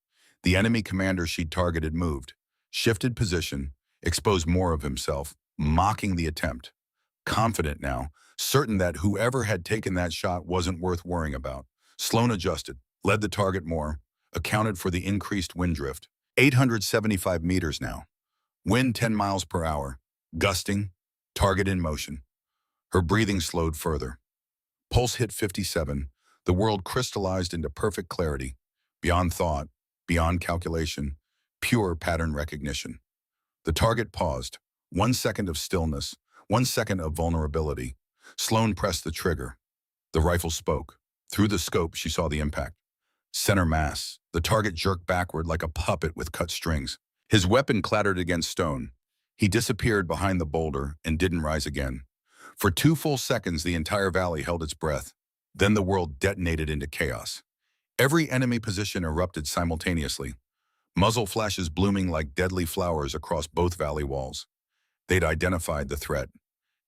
The enemy commander she'd targeted moved, shifted position, exposed more of himself, mocking the attempt. Confident now, certain that whoever had taken that shot wasn't worth worrying about. Sloane adjusted, led the target more, accounted for the increased wind drift. 875 meters now. Wind 10 miles per hour. Gusting. Target in motion. Her breathing slowed further. Pulse hit 57. The world crystallized into perfect clarity. Beyond thought, beyond calculation, pure pattern recognition. The target paused. 1 second of stillness. 1 second of vulnerability. Sloane pressed the trigger. The rifle spoke. Through the scope, she saw the impact. Center mass. The target jerked backward like a puppet with cut strings. His weapon clattered against stone. He disappeared behind the boulder and didn't rise again. For 2 full seconds, the entire valley held its breath. Then the world detonated into chaos. Every enemy position erupted simultaneously. Muzzle flashes blooming like deadly flowers across both valley walls. They'd identified the threat.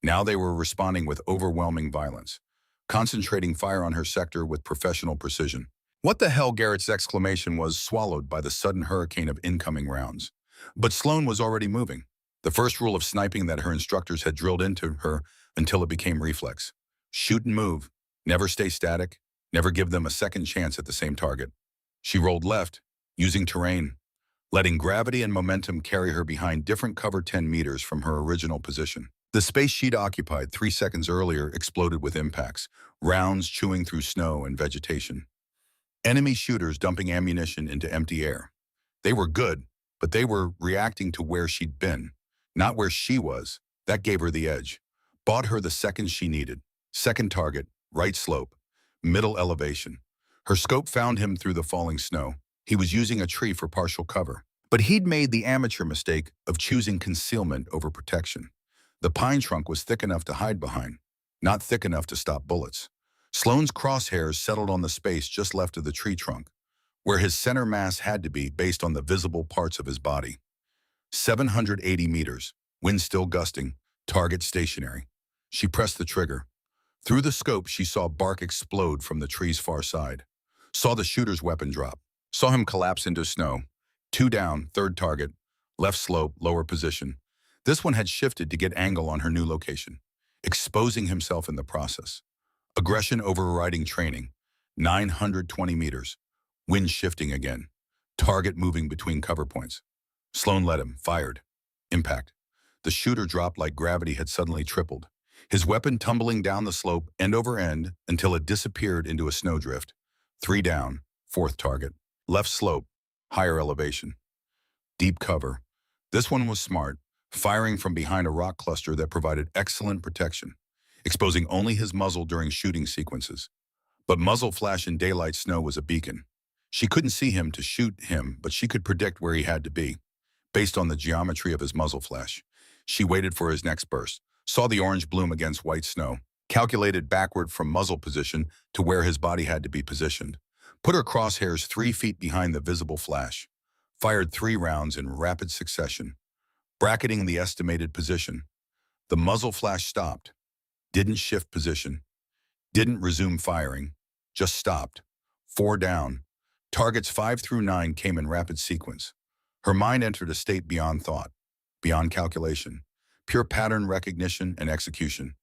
Now they were responding with overwhelming violence, concentrating fire on her sector with professional precision. What the hell, Garrett's exclamation was swallowed by the sudden hurricane of incoming rounds. But Sloane was already moving. The first rule of sniping that her instructors had drilled into her until it became reflex. Shoot and move. Never stay static. Never give them a second chance at the same target. She rolled left, using terrain, letting gravity and momentum carry her behind different cover 10 meters from her original position. The space she'd occupied 3 seconds earlier exploded with impacts, rounds chewing through snow and vegetation. Enemy shooters dumping ammunition into empty air. They were good, but they were reacting to where she'd been, not where she was. That gave her the edge. Bought her the seconds she needed. Second target, right slope, middle elevation. Her scope found him through the falling snow. He was using a tree for partial cover. But he'd made the amateur mistake of choosing concealment over protection. The pine trunk was thick enough to hide behind, not thick enough to stop bullets. Sloane's crosshairs settled on the space just left of the tree trunk, where his center mass had to be based on the visible parts of his body. 780 meters, wind still gusting, target stationary. She pressed the trigger. Through the scope, she saw bark explode from the tree's far side. Saw the shooter's weapon drop. Saw him collapse into snow. 2 down, third target, left slope, lower position. This one had shifted to get angle on her new location, exposing himself in the process. Aggression overriding training. 920 meters. Wind shifting again. Target moving between cover points. Sloane led him, fired. Impact. The shooter dropped like gravity had suddenly tripled. His weapon tumbling down the slope end over end until it disappeared into a snowdrift. 3 down, fourth target. Left slope, higher elevation. Deep cover. This one was smart, firing from behind a rock cluster that provided excellent protection, exposing only his muzzle during shooting sequences. But muzzle flash in daylight snow was a beacon. She couldn't see him to shoot him, but she could predict where he had to be, based on the geometry of his muzzle flash. She waited for his next burst, saw the orange bloom against white snow, calculated backward from muzzle position to where his body had to be positioned, put her crosshairs 3 feet behind the visible flash, fired 3 rounds in rapid succession, bracketing the estimated position. The muzzle flash stopped, didn't shift position, didn't resume firing, just stopped. 4 down. Targets 5 through 9 came in rapid sequence. Her mind entered a state beyond thought, beyond calculation, pure pattern recognition and execution.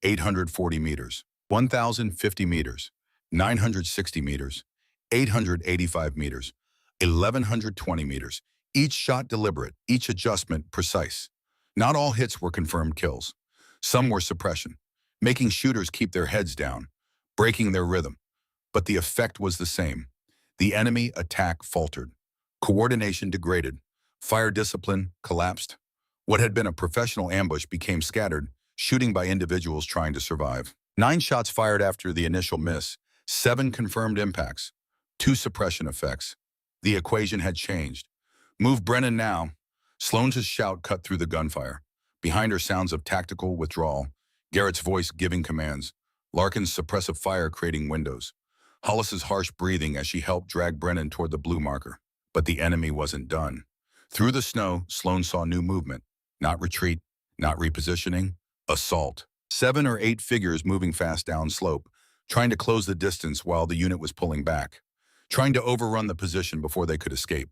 840 meters, 1,050 meters, 960 meters, 885 meters, 1,120 meters. Each shot deliberate, each adjustment precise. Not all hits were confirmed kills. Some were suppression, making shooters keep their heads down, breaking their rhythm. But the effect was the same. The enemy attack faltered. Coordination degraded. Fire discipline collapsed. What had been a professional ambush became scattered, shooting by individuals trying to survive. 9 shots fired after the initial miss, 7 confirmed impacts, 2 suppression effects. The equation had changed. Move Brennan now. Sloane's shout cut through the gunfire. Behind her sounds of tactical withdrawal, Garrett's voice giving commands, Larkin's suppressive fire creating windows, Hollis's harsh breathing as she helped drag Brennan toward the blue marker. But the enemy wasn't done. Through the snow, Sloane saw new movement. Not retreat, not repositioning, assault. 7 or 8 figures moving fast down slope, trying to close the distance while the unit was pulling back, trying to overrun the position before they could escape,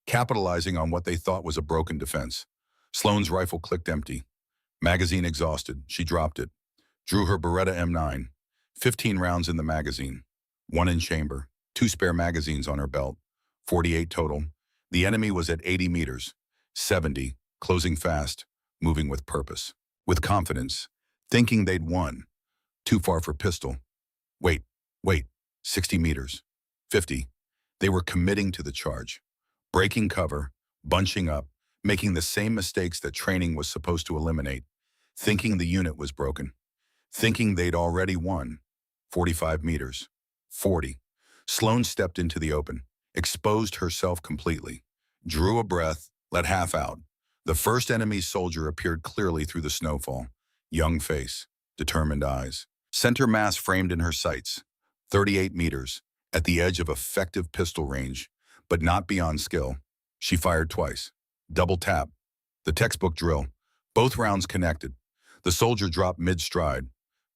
capitalizing on what they thought was a broken defense. Sloane's rifle clicked empty. Magazine exhausted, she dropped it, drew her Beretta M9, 15 rounds in the magazine, 1 in chamber, 2 spare magazines on her belt, 48 total. The enemy was at 80 meters, 70, closing fast, moving with purpose, with confidence, thinking they'd won. Too far for pistol. Wait, 60 meters, 50. They were committing to the charge, breaking cover, bunching up, making the same mistakes that training was supposed to eliminate, thinking the unit was broken, thinking they'd already won. 45 meters, 40. Sloane stepped into the open, exposed herself completely, drew a breath, let half out. The first enemy soldier appeared clearly through the snowfall. Young face, determined eyes. Center mass framed in her sights. 38 meters, at the edge of effective pistol range, but not beyond skill. She fired twice. Double tap. The textbook drill. Both rounds connected. The soldier dropped mid-stride.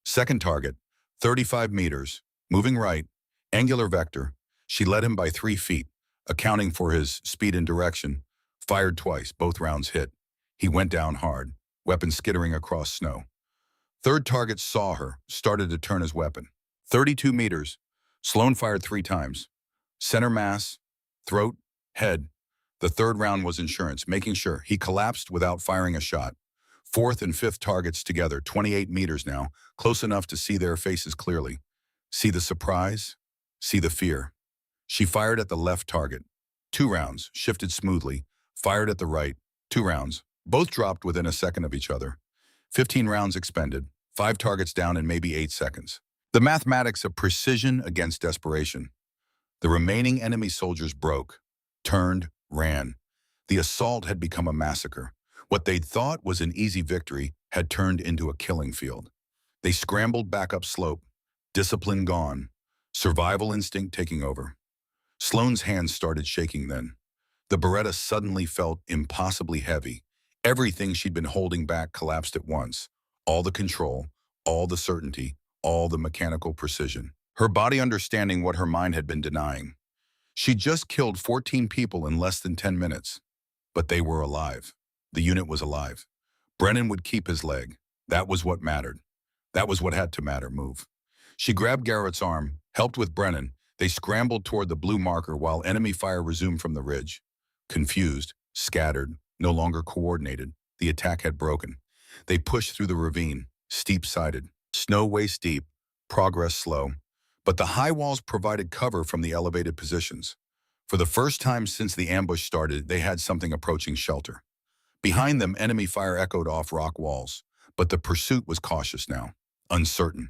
Second target, 35 meters, moving right, angular vector. She led him by 3 feet, accounting for his speed and direction. Fired twice, both rounds hit. He went down hard, weapon skittering across snow. Third target saw her, started to turn his weapon. 32 meters. Sloane fired 3 times. Center mass, throat, head. The third round was insurance, making sure he collapsed without firing a shot. Fourth and fifth targets together, 28 meters now, close enough to see their faces clearly. See the surprise, see the fear. She fired at the left target. 2 rounds, shifted smoothly, fired at the right. 2 rounds, both dropped within a second of each other. 15 rounds expended, 5 targets down in maybe 8 seconds. The mathematics of precision against desperation. The remaining enemy soldiers broke, turned, ran. The assault had become a massacre. What they'd thought was an easy victory had turned into a killing field. They scrambled back up slope, discipline gone, survival instinct taking over. Sloane's hands started shaking then. The Beretta suddenly felt impossibly heavy. Everything she'd been holding back collapsed at once. All the control, all the certainty, all the mechanical precision. Her body understanding what her mind had been denying. She'd just killed 14 people in less than 10 minutes. But they were alive. The unit was alive. Brennan would keep his leg. That was what mattered. That was what had to matter. Move. She grabbed Garrett's arm, helped with Brennan. They scrambled toward the blue marker while enemy fire resumed from the ridge. Confused, scattered, no longer coordinated, the attack had broken. They pushed through the ravine, steep-sided, snow waist-deep, progress slow. But the high walls provided cover from the elevated positions. For the first time since the ambush started, they had something approaching shelter. Behind them, enemy fire echoed off rock walls, but the pursuit was cautious now, uncertain.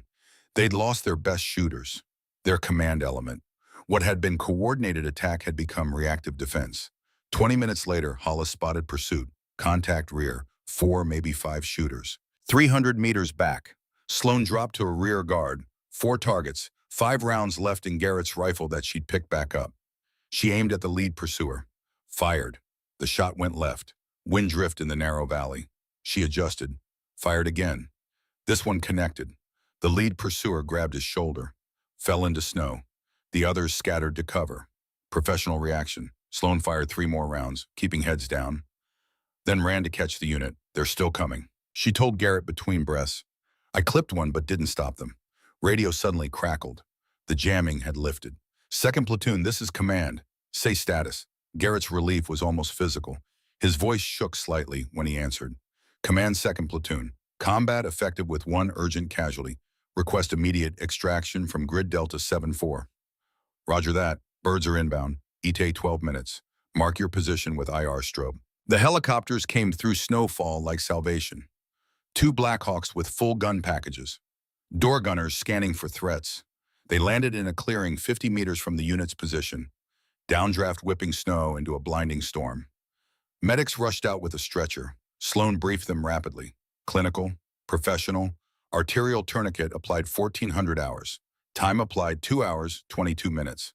They'd lost their best shooters, their command element. What had been coordinated attack had become reactive defense. 20 minutes later, Hollis spotted pursuit. Contact rear. 4, maybe 5 shooters. 300 meters back. Sloan dropped to a rear guard. 4 targets. 5 rounds left in Garrett's rifle that she'd picked back up. She aimed at the lead pursuer. Fired. The shot went left. Wind drift in the narrow valley. She adjusted. Fired again. This one connected. The lead pursuer grabbed his shoulder. Fell into snow. The others scattered to cover. Professional reaction. Sloan fired 3 more rounds, keeping heads down. Then ran to catch the unit. They're still coming. She told Garrett between breaths. I clipped one but didn't stop them. Radio suddenly crackled. The jamming had lifted. Second platoon, this is command. Say status. Garrett's relief was almost physical. His voice shook slightly when he answered. Command second platoon. Combat effective with 1 urgent casualty. Request immediate extraction from grid Delta 7-4. Roger that. Birds are inbound. ETA 12 minutes. Mark your position with IR strobe. The helicopters came through snowfall like salvation. 2 Blackhawks with full gun packages. Door gunners scanning for threats. They landed in a clearing 50 meters from the unit's position. Downdraft whipping snow into a blinding storm. Medics rushed out with a stretcher. Sloan briefed them rapidly. Clinical, professional, arterial tourniquet applied 1,400 hours. Time applied 2 hours, 22 minutes.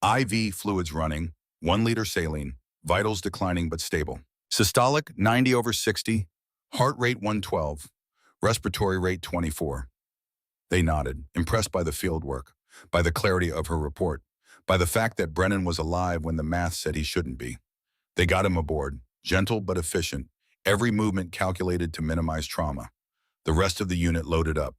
IV fluids running, 1 liter saline, vitals declining but stable. Systolic 90/60, heart rate 112, respiratory rate 24. They nodded, impressed by the field work, by the clarity of her report, by the fact that Brennan was alive when the math said he shouldn't be. They got him aboard, gentle but efficient, every movement calculated to minimize trauma. The rest of the unit loaded up.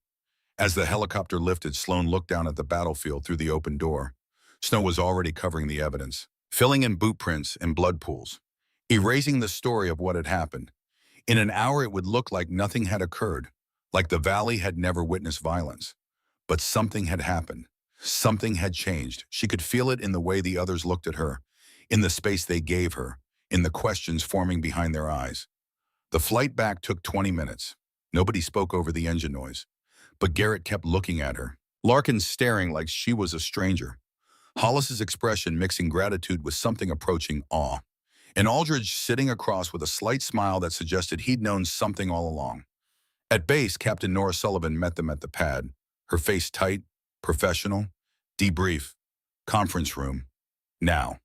As the helicopter lifted, Sloan looked down at the battlefield through the open door. Snow was already covering the evidence, filling in boot prints and blood pools, erasing the story of what had happened. In an hour, it would look like nothing had occurred, like the valley had never witnessed violence. But something had happened. Something had changed. She could feel it in the way the others looked at her, in the space they gave her, in the questions forming behind their eyes. The flight back took 20 minutes. Nobody spoke over the engine noise. But Garrett kept looking at her, Larkin staring like she was a stranger. Hollis's expression mixing gratitude with something approaching awe. And Aldridge sitting across with a slight smile that suggested he'd known something all along. At base, Captain Nora Sullivan met them at the pad, her face tight, professional. Debrief. Conference room. Now.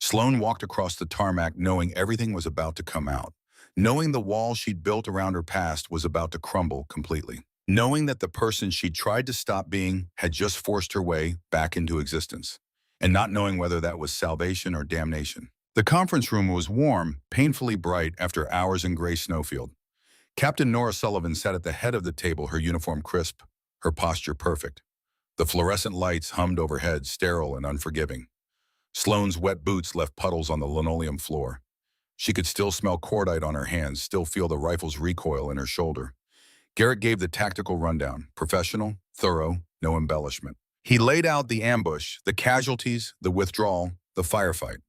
Sloan walked across the tarmac knowing everything was about to come out, knowing the wall she'd built around her past was about to crumble completely, knowing that the person she'd tried to stop being had just forced her way back into existence, and not knowing whether that was salvation or damnation. The conference room was warm, painfully bright after hours in gray snowfield. Captain Nora Sullivan sat at the head of the table, her uniform crisp, her posture perfect. The fluorescent lights hummed overhead, sterile and unforgiving. Sloan's wet boots left puddles on the linoleum floor. She could still smell cordite on her hands, still feel the rifle's recoil in her shoulder. Garrett gave the tactical rundown, professional, thorough, no embellishment. He laid out the ambush, the casualties, the withdrawal, the firefight.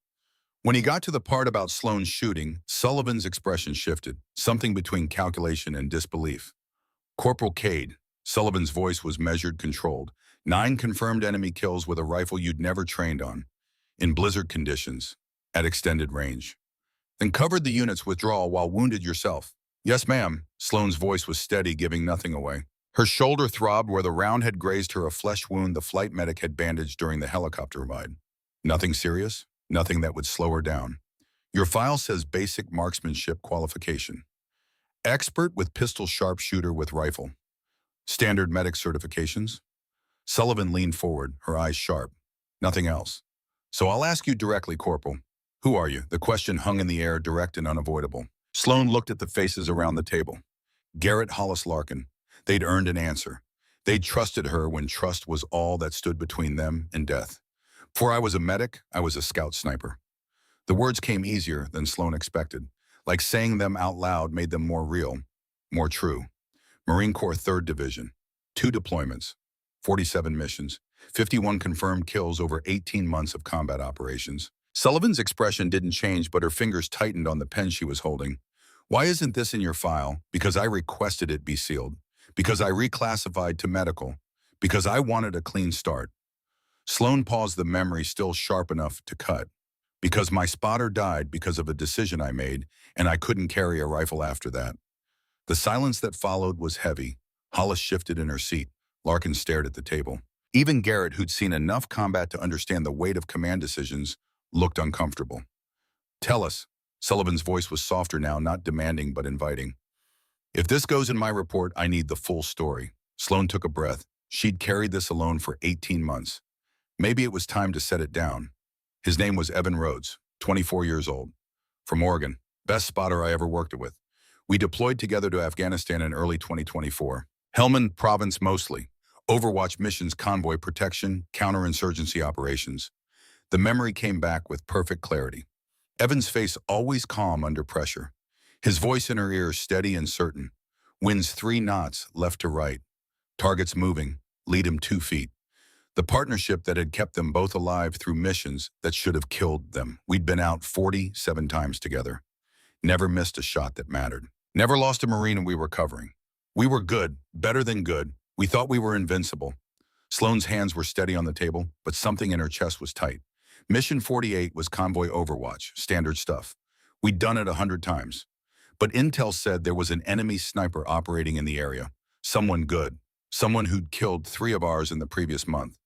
When he got to the part about Sloan's shooting, Sullivan's expression shifted, something between calculation and disbelief. Corporal Cade, Sullivan's voice was measured, controlled. 9 confirmed enemy kills with a rifle you'd never trained on, in blizzard conditions, at extended range. Then covered the unit's withdrawal while wounded yourself. Yes, ma'am. Sloan's voice was steady, giving nothing away. Her shoulder throbbed where the round had grazed her, a flesh wound the flight medic had bandaged during the helicopter ride. Nothing serious? Nothing that would slow her down. Your file says basic marksmanship qualification. Expert with pistol, sharpshooter with rifle. Standard medic certifications? Sullivan leaned forward, her eyes sharp. Nothing else. So I'll ask you directly, Corporal. Who are you? The question hung in the air, direct and unavoidable. Sloan looked at the faces around the table. Garrett, Hollis, Larkin. They'd earned an answer. They'd trusted her when trust was all that stood between them and death. Before I was a medic, I was a scout sniper. The words came easier than Sloan expected. Like saying them out loud made them more real, more true. Marine Corps 3rd Division. 2 deployments. 47 missions. 51 confirmed kills over 18 months of combat operations. Sullivan's expression didn't change, but her fingers tightened on the pen she was holding. Why isn't this in your file? Because I requested it be sealed. Because I reclassified to medical. Because I wanted a clean start. Sloan paused, the memory still sharp enough to cut. Because my spotter died because of a decision I made, and I couldn't carry a rifle after that. The silence that followed was heavy. Hollis shifted in her seat. Larkin stared at the table. Even Garrett, who'd seen enough combat to understand the weight of command decisions, looked uncomfortable. Tell us. Sullivan's voice was softer now, not demanding but inviting. If this goes in my report, I need the full story. Sloan took a breath. She'd carried this alone for 18 months. Maybe it was time to set it down. His name was Evan Rhodes, 24 years old. From Oregon, best spotter I ever worked with. We deployed together to Afghanistan in early 2024. Helmand province mostly. Overwatch missions, convoy protection, counterinsurgency operations. The memory came back with perfect clarity. Evan's face always calm under pressure. His voice in her ears steady and certain. Winds 3 knots left to right. Targets moving. Lead him 2 feet. The partnership that had kept them both alive through missions that should have killed them. We'd been out 47 times together. Never missed a shot that mattered. Never lost a Marine and we were covering. We were good, better than good. We thought we were invincible. Sloane's hands were steady on the table, but something in her chest was tight. Mission 48 was convoy overwatch, standard stuff. We'd done it 100 times. But intel said there was an enemy sniper operating in the area. Someone good. Someone who'd killed 3 of ours in the previous month.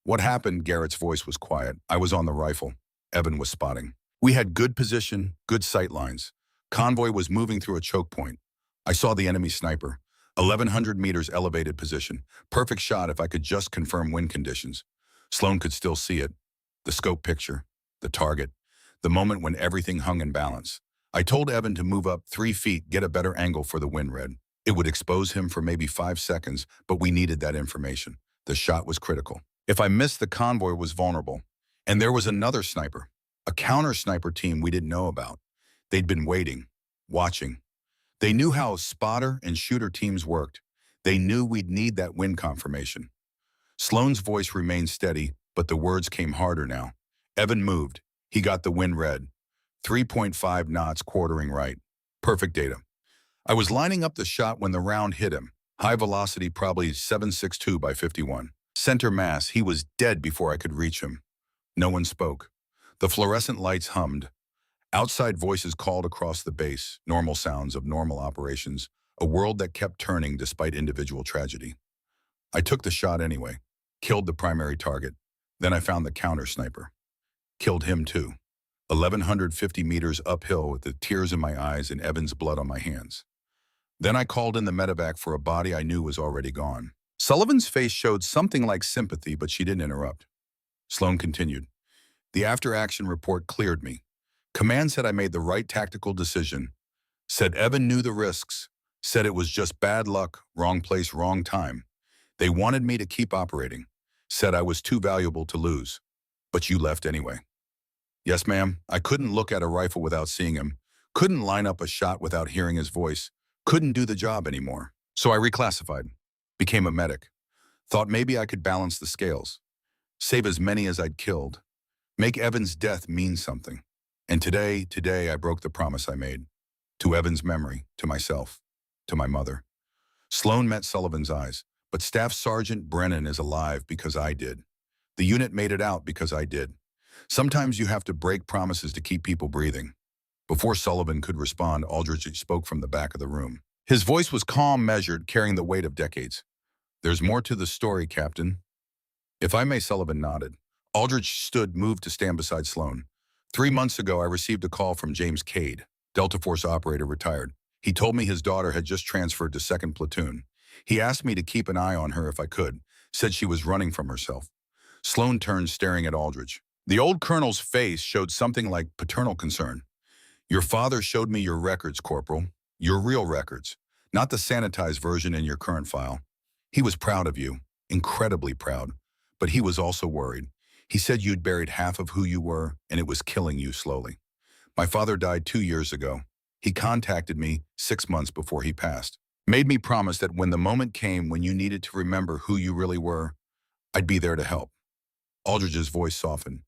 What happened? Garrett's voice was quiet. I was on the rifle. Evan was spotting. We had good position, good sight lines. Convoy was moving through a choke point. I saw the enemy sniper. 1,100 meters elevated position. Perfect shot if I could just confirm wind conditions. Sloan could still see it. The scope picture. The target. The moment when everything hung in balance. I told Evan to move up 3 feet, get a better angle for the wind red. It would expose him for maybe 5 seconds, but we needed that information. The shot was critical. If I missed, the convoy was vulnerable. And there was another sniper. A counter-sniper team we didn't know about. They'd been waiting, watching. They knew how spotter and shooter teams worked. They knew we'd need that wind confirmation. Sloan's voice remained steady, but the words came harder now. Evan moved. He got the wind red. 3.5 knots quartering right. Perfect data. I was lining up the shot when the round hit him. High velocity, probably 7.62 by 51. Center mass, he was dead before I could reach him. No one spoke. The fluorescent lights hummed. Outside voices called across the base, normal sounds of normal operations, a world that kept turning despite individual tragedy. I took the shot anyway, killed the primary target. Then I found the counter sniper. Killed him too. 1,150 meters uphill with the tears in my eyes and Evan's blood on my hands. Then I called in the medevac for a body I knew was already gone. Sullivan's face showed something like sympathy, but she didn't interrupt. Sloan continued. The after-action report cleared me. Command said I made the right tactical decision. Said Evan knew the risks. Said it was just bad luck, wrong place, wrong time. They wanted me to keep operating. Said I was too valuable to lose. But you left anyway. Yes, ma'am. I couldn't look at a rifle without seeing him. Couldn't line up a shot without hearing his voice. Couldn't do the job anymore. So I reclassified. Became a medic. Thought maybe I could balance the scales. Save as many as I'd killed. Make Evan's death mean something. And today I broke the promise I made. To Evan's memory, to myself, to my mother. Sloan met Sullivan's eyes, but Staff Sergeant Brennan is alive because I did. The unit made it out because I did. Sometimes you have to break promises to keep people breathing. Before Sullivan could respond, Aldrich spoke from the back of the room. His voice was calm, measured, carrying the weight of decades. There's more to the story, Captain. If I may, Sullivan nodded. Aldrich stood, moved to stand beside Sloan. 3 months ago, I received a call from James Cade, Delta Force operator retired. He told me his daughter had just transferred to 2nd Platoon. He asked me to keep an eye on her if I could, said she was running from herself. Sloan turned, staring at Aldrich. The old colonel's face showed something like paternal concern. Your father showed me your records, Corporal. Your real records, not the sanitized version in your current file. He was proud of you, incredibly proud, but he was also worried. He said you'd buried half of who you were, and it was killing you slowly. My father died 2 years ago. He contacted me 6 months before he passed. Made me promise that when the moment came when you needed to remember who you really were, I'd be there to help. Aldrich's voice softened.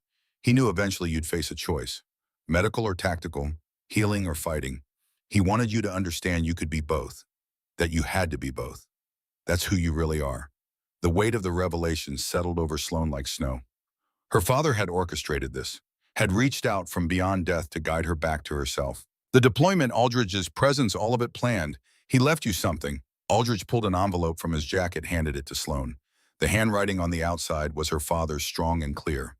He knew eventually you'd face a choice. Medical or tactical, healing or fighting. He wanted you to understand you could be both. That you had to be both. That's who you really are. The weight of the revelation settled over Sloane like snow. Her father had orchestrated this, had reached out from beyond death to guide her back to herself. The deployment, Aldridge's presence, all of it planned. He left you something. Aldridge pulled an envelope from his jacket, handed it to Sloane. The handwriting on the outside was her father's, strong and clear.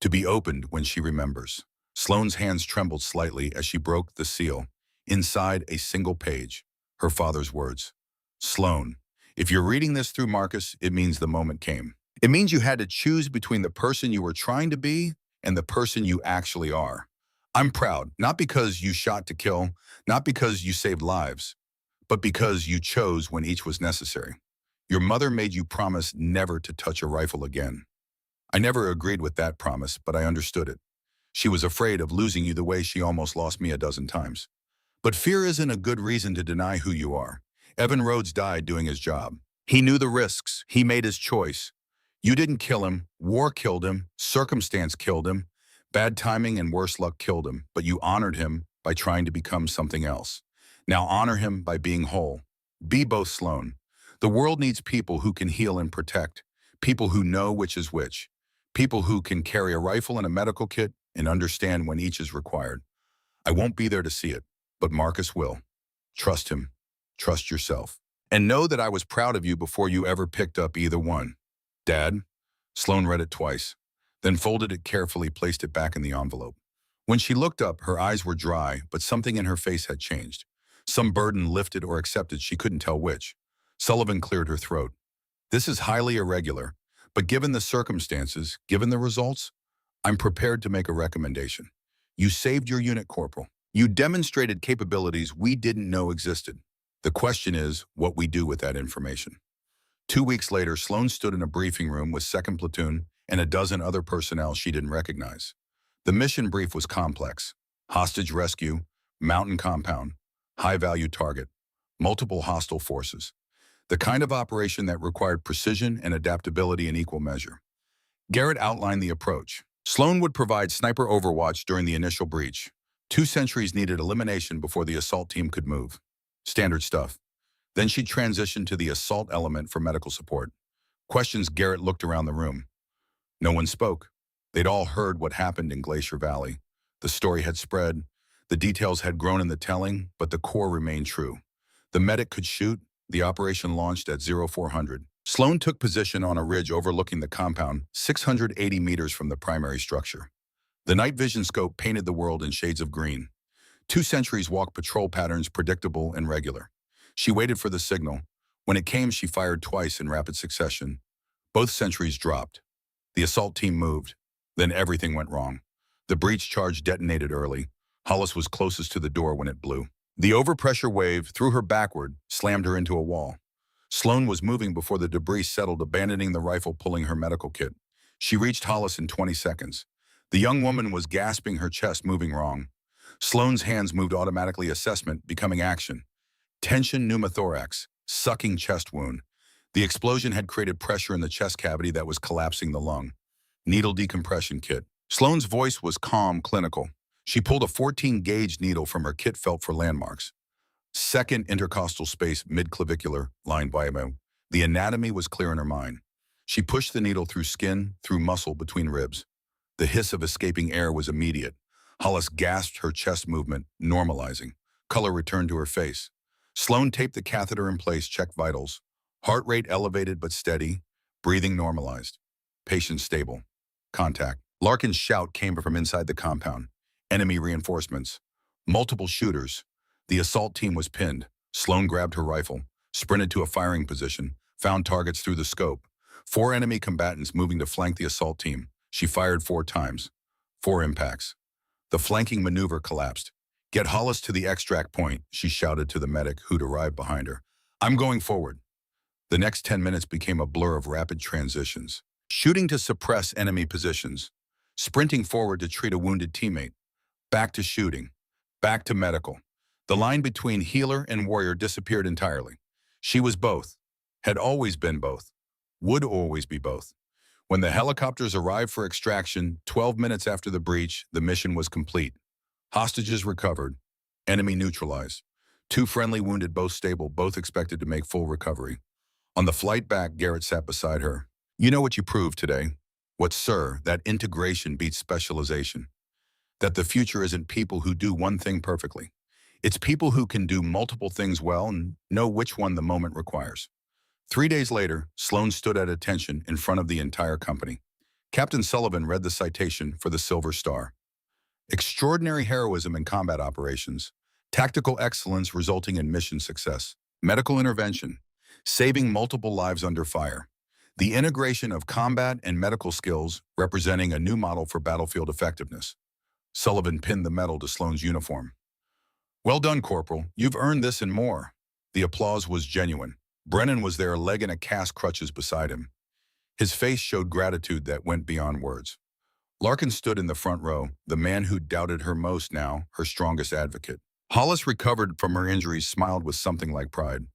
To be opened when she remembers. Sloane's hands trembled slightly as she broke the seal. Inside, a single page. Her father's words. Sloane, if you're reading this through Marcus, it means the moment came. It means you had to choose between the person you were trying to be and the person you actually are. I'm proud, not because you shot to kill, not because you saved lives, but because you chose when each was necessary. Your mother made you promise never to touch a rifle again. I never agreed with that promise, but I understood it. She was afraid of losing you the way she almost lost me a dozen times. But fear isn't a good reason to deny who you are. Evan Rhodes died doing his job. He knew the risks. He made his choice. You didn't kill him. War killed him. Circumstance killed him. Bad timing and worse luck killed him. But you honored him by trying to become something else. Now honor him by being whole. Be both, Sloane. The world needs people who can heal and protect. People who know which is which. People who can carry a rifle and a medical kit and understand when each is required. I won't be there to see it, but Marcus will. Trust him. Trust yourself. And know that I was proud of you before you ever picked up either one. Dad? Sloane read it twice, then folded it carefully, placed it back in the envelope. When she looked up, her eyes were dry, but something in her face had changed. Some burden lifted or accepted, she couldn't tell which. Sullivan cleared her throat. This is highly irregular, but given the circumstances, given the results, I'm prepared to make a recommendation. You saved your unit, Corporal. You demonstrated capabilities we didn't know existed. The question is what we do with that information. 2 weeks later, Sloane stood in a briefing room with 2nd Platoon and a dozen other personnel she didn't recognize. The mission brief was complex. Hostage rescue, mountain compound, high-value target, multiple hostile forces. The kind of operation that required precision and adaptability in equal measure. Garrett outlined the approach. Sloane would provide sniper overwatch during the initial breach. 2 sentries needed elimination before the assault team could move. Standard stuff. Then she'd transition to the assault element for medical support. Questions. Garrett looked around the room. No one spoke. They'd all heard what happened in Glacier Valley. The story had spread. The details had grown in the telling, but the core remained true. The medic could shoot. The operation launched at 0400. Sloane took position on a ridge overlooking the compound, 680 meters from the primary structure. The night vision scope painted the world in shades of green. 2 sentries walked patrol patterns, predictable and regular. She waited for the signal. When it came, she fired twice in rapid succession. Both sentries dropped. The assault team moved. Then everything went wrong. The breach charge detonated early. Hollis was closest to the door when it blew. The overpressure wave threw her backward, slammed her into a wall. Sloane was moving before the debris settled, abandoning the rifle, pulling her medical kit. She reached Hollis in 20 seconds. The young woman was gasping, her chest moving wrong. Sloane's hands moved automatically, assessment becoming action. Tension pneumothorax, sucking chest wound. The explosion had created pressure in the chest cavity that was collapsing the lung. Needle decompression kit. Sloane's voice was calm, clinical. She pulled a 14-gauge needle from her kit, felt for landmarks. Second intercostal space, mid-clavicular, line bio. The anatomy was clear in her mind. She pushed the needle through skin, through muscle, between ribs. The hiss of escaping air was immediate. Hollis gasped, her chest movement normalizing. Color returned to her face. Sloane taped the catheter in place, checked vitals. Heart rate elevated but steady. Breathing normalized. Patient stable. Contact. Larkin's shout came from inside the compound. Enemy reinforcements. Multiple shooters. The assault team was pinned. Sloane grabbed her rifle, sprinted to a firing position, found targets through the scope. 4 enemy combatants moving to flank the assault team. She fired 4 times. 4 impacts. The flanking maneuver collapsed. Get Hollis to the extract point, she shouted to the medic who'd arrived behind her. I'm going forward. The next 10 minutes became a blur of rapid transitions. Shooting to suppress enemy positions. Sprinting forward to treat a wounded teammate. Back to shooting. Back to medical. The line between healer and warrior disappeared entirely. She was both. Had always been both. Would always be both. When the helicopters arrived for extraction, 12 minutes after the breach, the mission was complete. Hostages recovered. Enemy neutralized. 2 friendly wounded, both stable, both expected to make full recovery. On the flight back, Garrett sat beside her. You know what you proved today? What, sir, that integration beats specialization. That the future isn't people who do one thing perfectly. It's people who can do multiple things well and know which one the moment requires. 3 days later, Sloan stood at attention in front of the entire company. Captain Sullivan read the citation for the Silver Star. Extraordinary heroism in combat operations, tactical excellence resulting in mission success, medical intervention, saving multiple lives under fire, the integration of combat and medical skills representing a new model for battlefield effectiveness. Sullivan pinned the medal to Sloan's uniform. Well done, Corporal. You've earned this and more. The applause was genuine. Brennan was there, a leg in a cast crutches beside him. His face showed gratitude that went beyond words. Larkin stood in the front row, the man who doubted her most now, her strongest advocate. Hollis, recovered from her injuries, smiled with something like pride.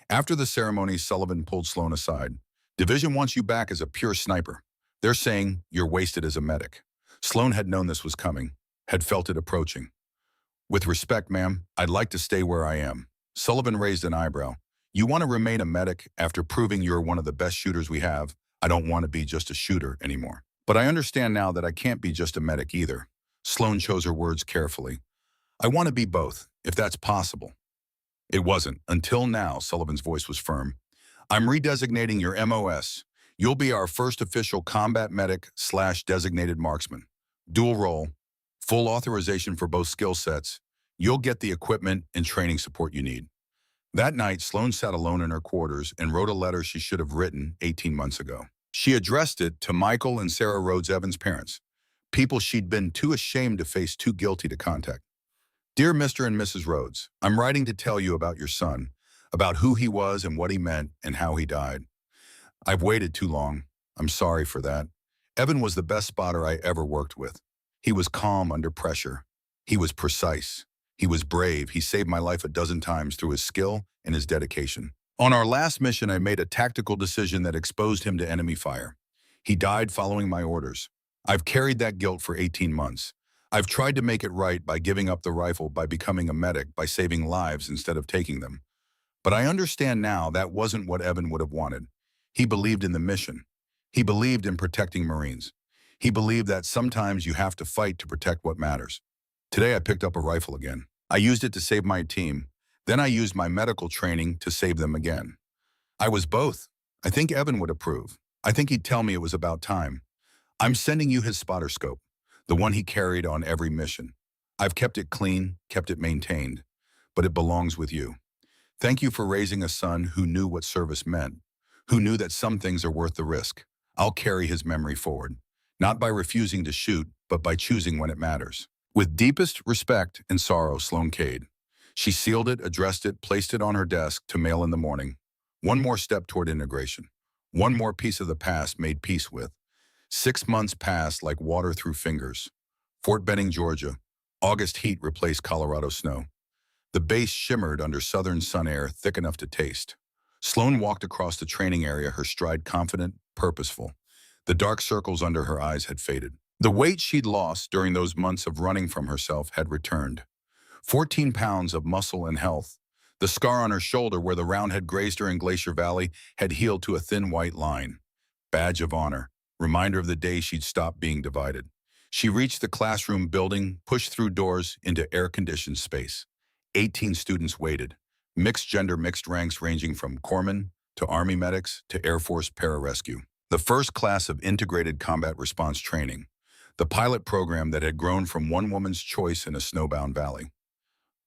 After the ceremony, Sullivan pulled Sloan aside. Division wants you back as a pure sniper. They're saying you're wasted as a medic. Sloan had known this was coming, had felt it approaching. With respect, ma'am, I'd like to stay where I am. Sullivan raised an eyebrow. You want to remain a medic after proving you're one of the best shooters we have? I don't want to be just a shooter anymore. But I understand now that I can't be just a medic either. Sloan chose her words carefully. I want to be both, if that's possible. It wasn't. Until now, Sullivan's voice was firm. I'm redesignating your MOS. You'll be our first official combat medic/designated marksman. Dual role, full authorization for both skill sets. You'll get the equipment and training support you need. That night, Sloan sat alone in her quarters and wrote a letter she should have written 18 months ago. She addressed it to Michael and Sarah Rhodes Evans' parents, people she'd been too ashamed to face, too guilty to contact. Dear Mr. and Mrs. Rhodes, I'm writing to tell you about your son, about who he was and what he meant and how he died. I've waited too long. I'm sorry for that. Evan was the best spotter I ever worked with. He was calm under pressure. He was precise. He was brave. He saved my life a dozen times through his skill and his dedication. On our last mission, I made a tactical decision that exposed him to enemy fire. He died following my orders. I've carried that guilt for 18 months. I've tried to make it right by giving up the rifle, by becoming a medic, by saving lives instead of taking them. But I understand now that wasn't what Evan would have wanted. He believed in the mission. He believed in protecting Marines. He believed that sometimes you have to fight to protect what matters. Today I picked up a rifle again. I used it to save my team. Then I used my medical training to save them again. I was both. I think Evan would approve. I think he'd tell me it was about time. I'm sending you his spotter scope, the one he carried on every mission. I've kept it clean, kept it maintained, but it belongs with you. Thank you for raising a son who knew what service meant, who knew that some things are worth the risk. I'll carry his memory forward, not by refusing to shoot, but by choosing when it matters. With deepest respect and sorrow, Sloan Cade. She sealed it, addressed it, placed it on her desk to mail in the morning. One more step toward integration. One more piece of the past made peace with. 6 months passed like water through fingers. Fort Benning, Georgia. August heat replaced Colorado snow. The base shimmered under southern sun air thick enough to taste. Sloan walked across the training area, her stride confident, purposeful. The dark circles under her eyes had faded. The weight she'd lost during those months of running from herself had returned. 14 pounds of muscle and health. The scar on her shoulder where the round had grazed her in Glacier Valley had healed to a thin white line. Badge of honor. Reminder of the day she'd stopped being divided. She reached the classroom building, pushed through doors into air-conditioned space. 18 students waited. Mixed gender, mixed ranks ranging from corpsmen to Army medics to Air Force pararescue. The first class of integrated combat response training. The pilot program that had grown from one woman's choice in a snowbound valley.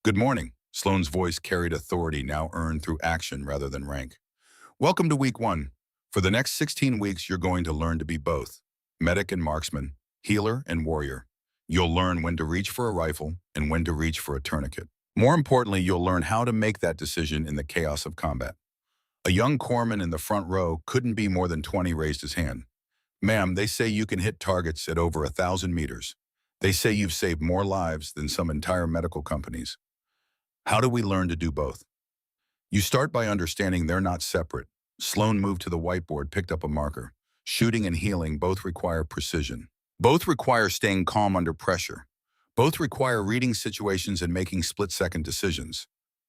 Good morning. Sloan's voice carried authority now earned through action rather than rank. Welcome to week 1. For the next 16 weeks, you're going to learn to be both, medic and marksman, healer and warrior. You'll learn when to reach for a rifle and when to reach for a tourniquet. More importantly, you'll learn how to make that decision in the chaos of combat. A young corpsman in the front row, couldn't be more than 20, raised his hand. Ma'am, they say you can hit targets at over 1,000 meters. They say you've saved more lives than some entire medical companies. How do we learn to do both? You start by understanding they're not separate. Sloan moved to the whiteboard, picked up a marker. Shooting and healing both require precision. Both require staying calm under pressure. Both require reading situations and making split-second decisions.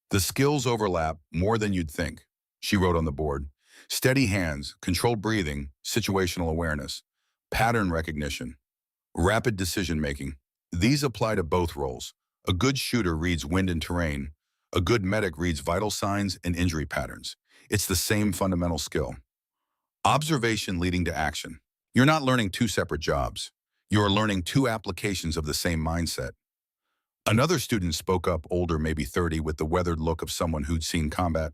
The skills overlap more than you'd think, she wrote on the board. Steady hands, controlled breathing, situational awareness, pattern recognition, rapid decision-making. These apply to both roles. A good shooter reads wind and terrain. A good medic reads vital signs and injury patterns. It's the same fundamental skill. Observation leading to action. You're not learning two separate jobs. You're learning two applications of the same mindset. Another student spoke up, older, maybe 30, with the weathered look of someone who'd seen combat.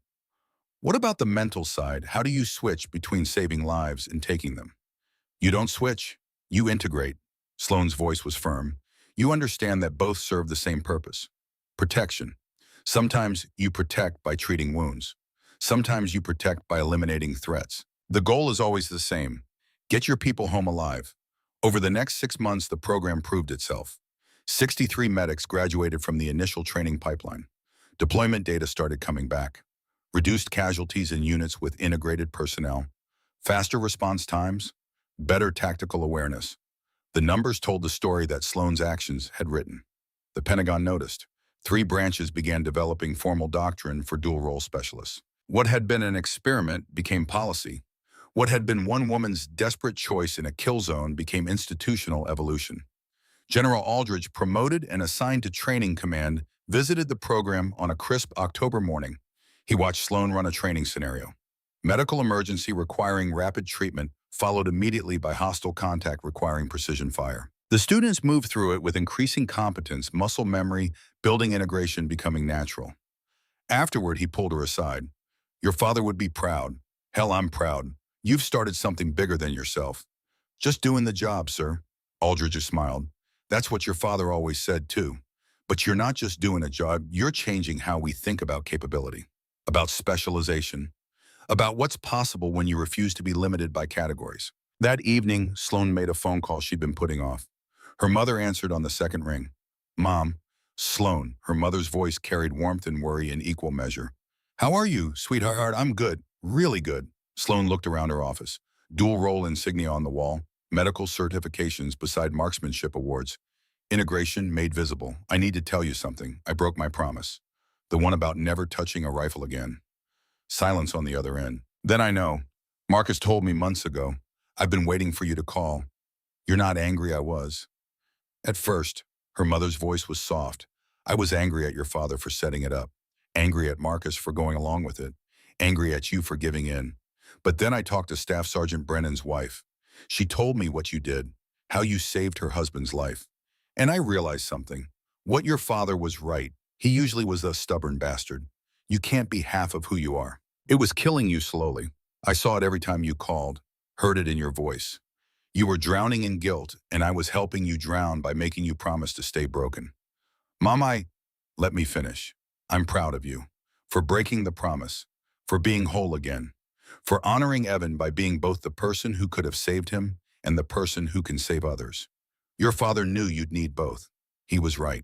What about the mental side? How do you switch between saving lives and taking them? You don't switch, you integrate. Sloane's voice was firm. You understand that both serve the same purpose. Protection. Sometimes you protect by treating wounds. Sometimes you protect by eliminating threats. The goal is always the same. Get your people home alive. Over the next 6 months, the program proved itself. 63 medics graduated from the initial training pipeline. Deployment data started coming back. Reduced casualties in units with integrated personnel. Faster response times. Better tactical awareness. The numbers told the story that Sloane's actions had written. The Pentagon noticed. 3 branches began developing formal doctrine for dual-role specialists. What had been an experiment became policy. What had been one woman's desperate choice in a kill zone became institutional evolution. General Aldridge, promoted and assigned to training command, visited the program on a crisp October morning. He watched Sloane run a training scenario. Medical emergency requiring rapid treatment, followed immediately by hostile contact requiring precision fire. The students moved through it with increasing competence, muscle memory, building integration becoming natural. Afterward, he pulled her aside. Your father would be proud. Hell, I'm proud. You've started something bigger than yourself. Just doing the job, sir. Aldridge smiled. That's what your father always said, too. But you're not just doing a job, you're changing how we think about capability, about specialization, about what's possible when you refuse to be limited by categories. That evening, Sloane made a phone call she'd been putting off. Her mother answered on the second ring. Mom, Sloane. Her mother's voice carried warmth and worry in equal measure. How are you, sweetheart? I'm good, really good. Sloane looked around her office. Dual role insignia on the wall, medical certifications beside marksmanship awards. Integration made visible. I need to tell you something. I broke my promise. The one about never touching a rifle again. Silence on the other end. Then I know. Marcus told me months ago. I've been waiting for you to call. You're not angry. I was. At first, her mother's voice was soft. I was angry at your father for setting it up. Angry at Marcus for going along with it. Angry at you for giving in. But then I talked to Staff Sergeant Brennan's wife. She told me what you did, how you saved her husband's life. And I realized something. What your father was right. He usually was a stubborn bastard. You can't be half of who you are. It was killing you slowly. I saw it every time you called, heard it in your voice. You were drowning in guilt, and I was helping you drown by making you promise to stay broken. Mom, let me finish. I'm proud of you. For breaking the promise. For being whole again. For honoring Evan by being both the person who could have saved him and the person who can save others. Your father knew you'd need both. He was right.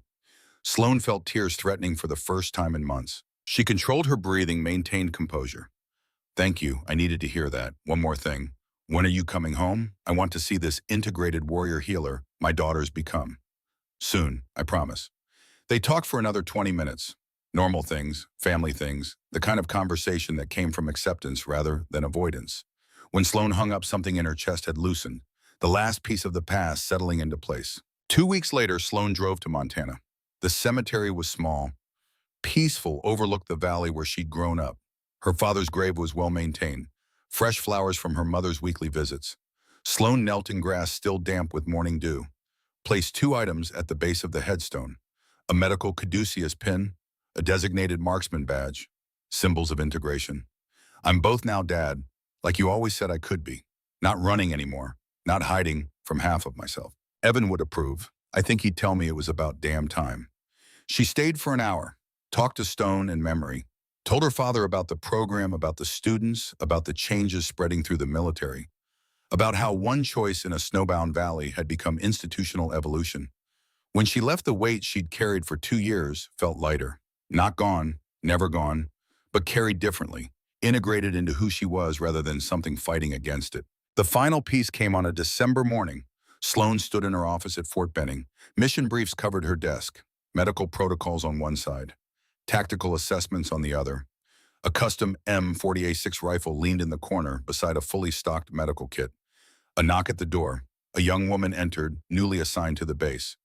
Sloane felt tears threatening for the first time in months. She controlled her breathing, maintained composure. Thank you. I needed to hear that. One more thing. When are you coming home? I want to see this integrated warrior healer my daughters become. Soon, I promise. They talked for another 20 minutes. Normal things, family things, the kind of conversation that came from acceptance rather than avoidance. When Sloane hung up, something in her chest had loosened, the last piece of the past settling into place. 2 weeks later, Sloane drove to Montana. The cemetery was small, peaceful, overlooked the valley where she'd grown up. Her father's grave was well maintained, fresh flowers from her mother's weekly visits. Sloane knelt in grass still damp with morning dew, placed 2 items at the base of the headstone, a medical caduceus pin, a designated marksman badge, symbols of integration. I'm both now, Dad, like you always said I could be. Not running anymore, not hiding from half of myself. Evan would approve. I think he'd tell me it was about damn time. She stayed for an hour, talked to Stone and Memory, told her father about the program, about the students, about the changes spreading through the military, about how one choice in a snowbound valley had become institutional evolution. When she left, the weight she'd carried for 2 years felt lighter. Not gone, never gone, but carried differently, integrated into who she was rather than something fighting against it. The final piece came on a December morning. Sloane stood in her office at Fort Benning. Mission briefs covered her desk, medical protocols on one side, tactical assessments on the other. A custom M40A6 rifle leaned in the corner beside a fully stocked medical kit. A knock at the door. A young woman entered, newly assigned to the base.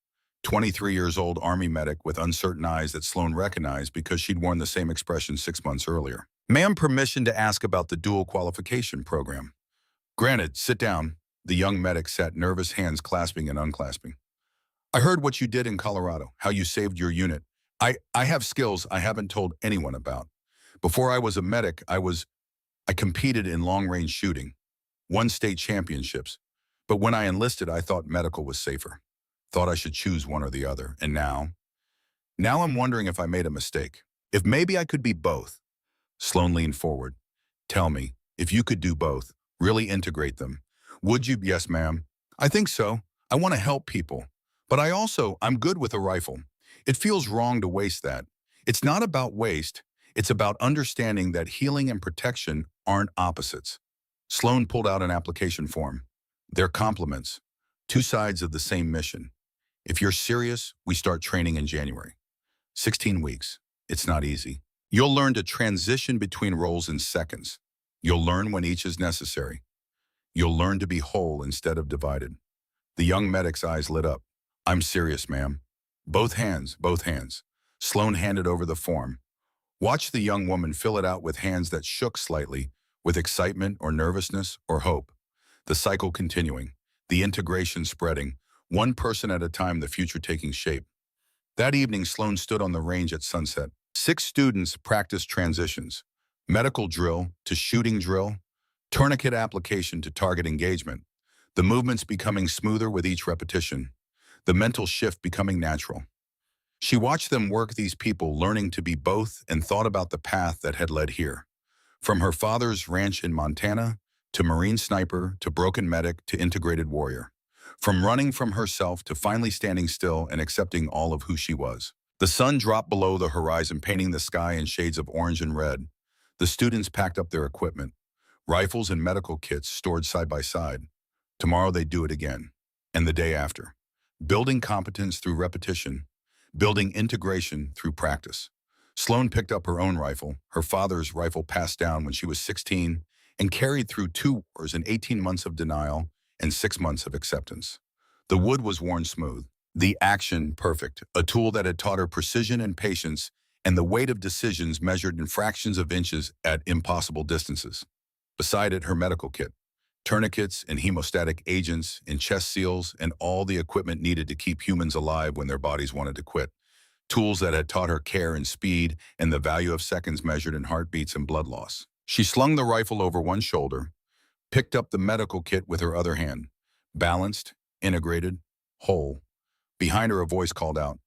23 years old Army medic with uncertain eyes that Sloan recognized because she'd worn the same expression 6 months earlier. Ma'am, permission to ask about the dual qualification program. Granted, sit down. The young medic sat, nervous hands clasping and unclasping. I heard what you did in Colorado, how you saved your unit. I have skills I haven't told anyone about. Before I was a medic, I competed in long-range shooting, won state championships. But when I enlisted, I thought medical was safer. Thought I should choose one or the other. And now I'm wondering if I made a mistake. If maybe I could be both. Sloan leaned forward. Tell me, if you could do both, really integrate them, would you? Yes, ma'am. I think so. I want to help people. But I'm good with a rifle. It feels wrong to waste that. It's not about waste. It's about understanding that healing and protection aren't opposites. Sloan pulled out an application form. They're complements, two sides of the same mission. If you're serious, we start training in January. 16 weeks. It's not easy. You'll learn to transition between roles in seconds. You'll learn when each is necessary. You'll learn to be whole instead of divided. The young medic's eyes lit up. I'm serious, ma'am. Both hands, both hands. Sloan handed over the form. Watch the young woman fill it out with hands that shook slightly, with excitement or nervousness or hope. The cycle continuing, the integration spreading, one person at a time, the future taking shape. That evening, Sloan stood on the range at sunset. 6 students practiced transitions, medical drill to shooting drill, tourniquet application to target engagement, the movements becoming smoother with each repetition, the mental shift becoming natural. She watched them work, these people learning to be both, and thought about the path that had led here. From her father's ranch in Montana, to Marine sniper, to broken medic, to integrated warrior. From running from herself to finally standing still and accepting all of who she was. The sun dropped below the horizon, painting the sky in shades of orange and red. The students packed up their equipment, rifles and medical kits stored side by side. Tomorrow they'd do it again, and the day after. Building competence through repetition, building integration through practice. Sloan picked up her own rifle, her father's rifle passed down when she was 16, and carried through 2 wars and 18 months of denial and 6 months of acceptance. The wood was worn smooth, the action perfect, a tool that had taught her precision and patience, and the weight of decisions measured in fractions of inches at impossible distances. Beside it, her medical kit, tourniquets and hemostatic agents and chest seals and all the equipment needed to keep humans alive when their bodies wanted to quit. Tools that had taught her care and speed and the value of seconds measured in heartbeats and blood loss. She slung the rifle over one shoulder, picked up the medical kit with her other hand, balanced, integrated, whole. Behind her, a voice called out,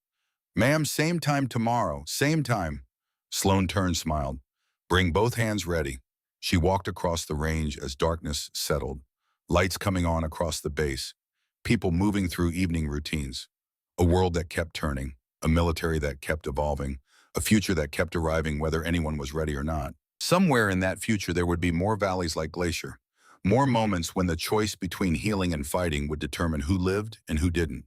"Ma'am, same time tomorrow, same time." Sloan turned, smiled. "Bring both hands ready." She walked across the range as darkness settled, lights coming on across the base, people moving through evening routines. A world that kept turning, a military that kept evolving, a future that kept arriving whether anyone was ready or not. Somewhere in that future there would be more valleys like Glacier, more moments when the choice between healing and fighting would determine who lived and who didn't,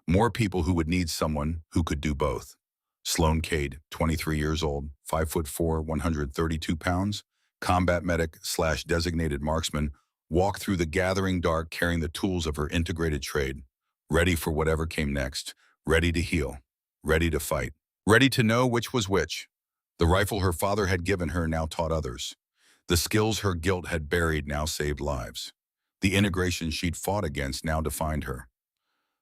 more people who would need someone who could do both. Sloan Cade, 23 years old, 5'4", 132 pounds, combat medic/designated marksman, walked through the gathering dark carrying the tools of her integrated trade, ready for whatever came next, ready to heal, ready to fight, ready to know which was which. The rifle her father had given her now taught others. The skills her guilt had buried now saved lives. The integration she'd fought against now defined her.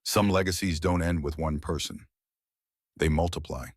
Some legacies don't end with one person. They multiply.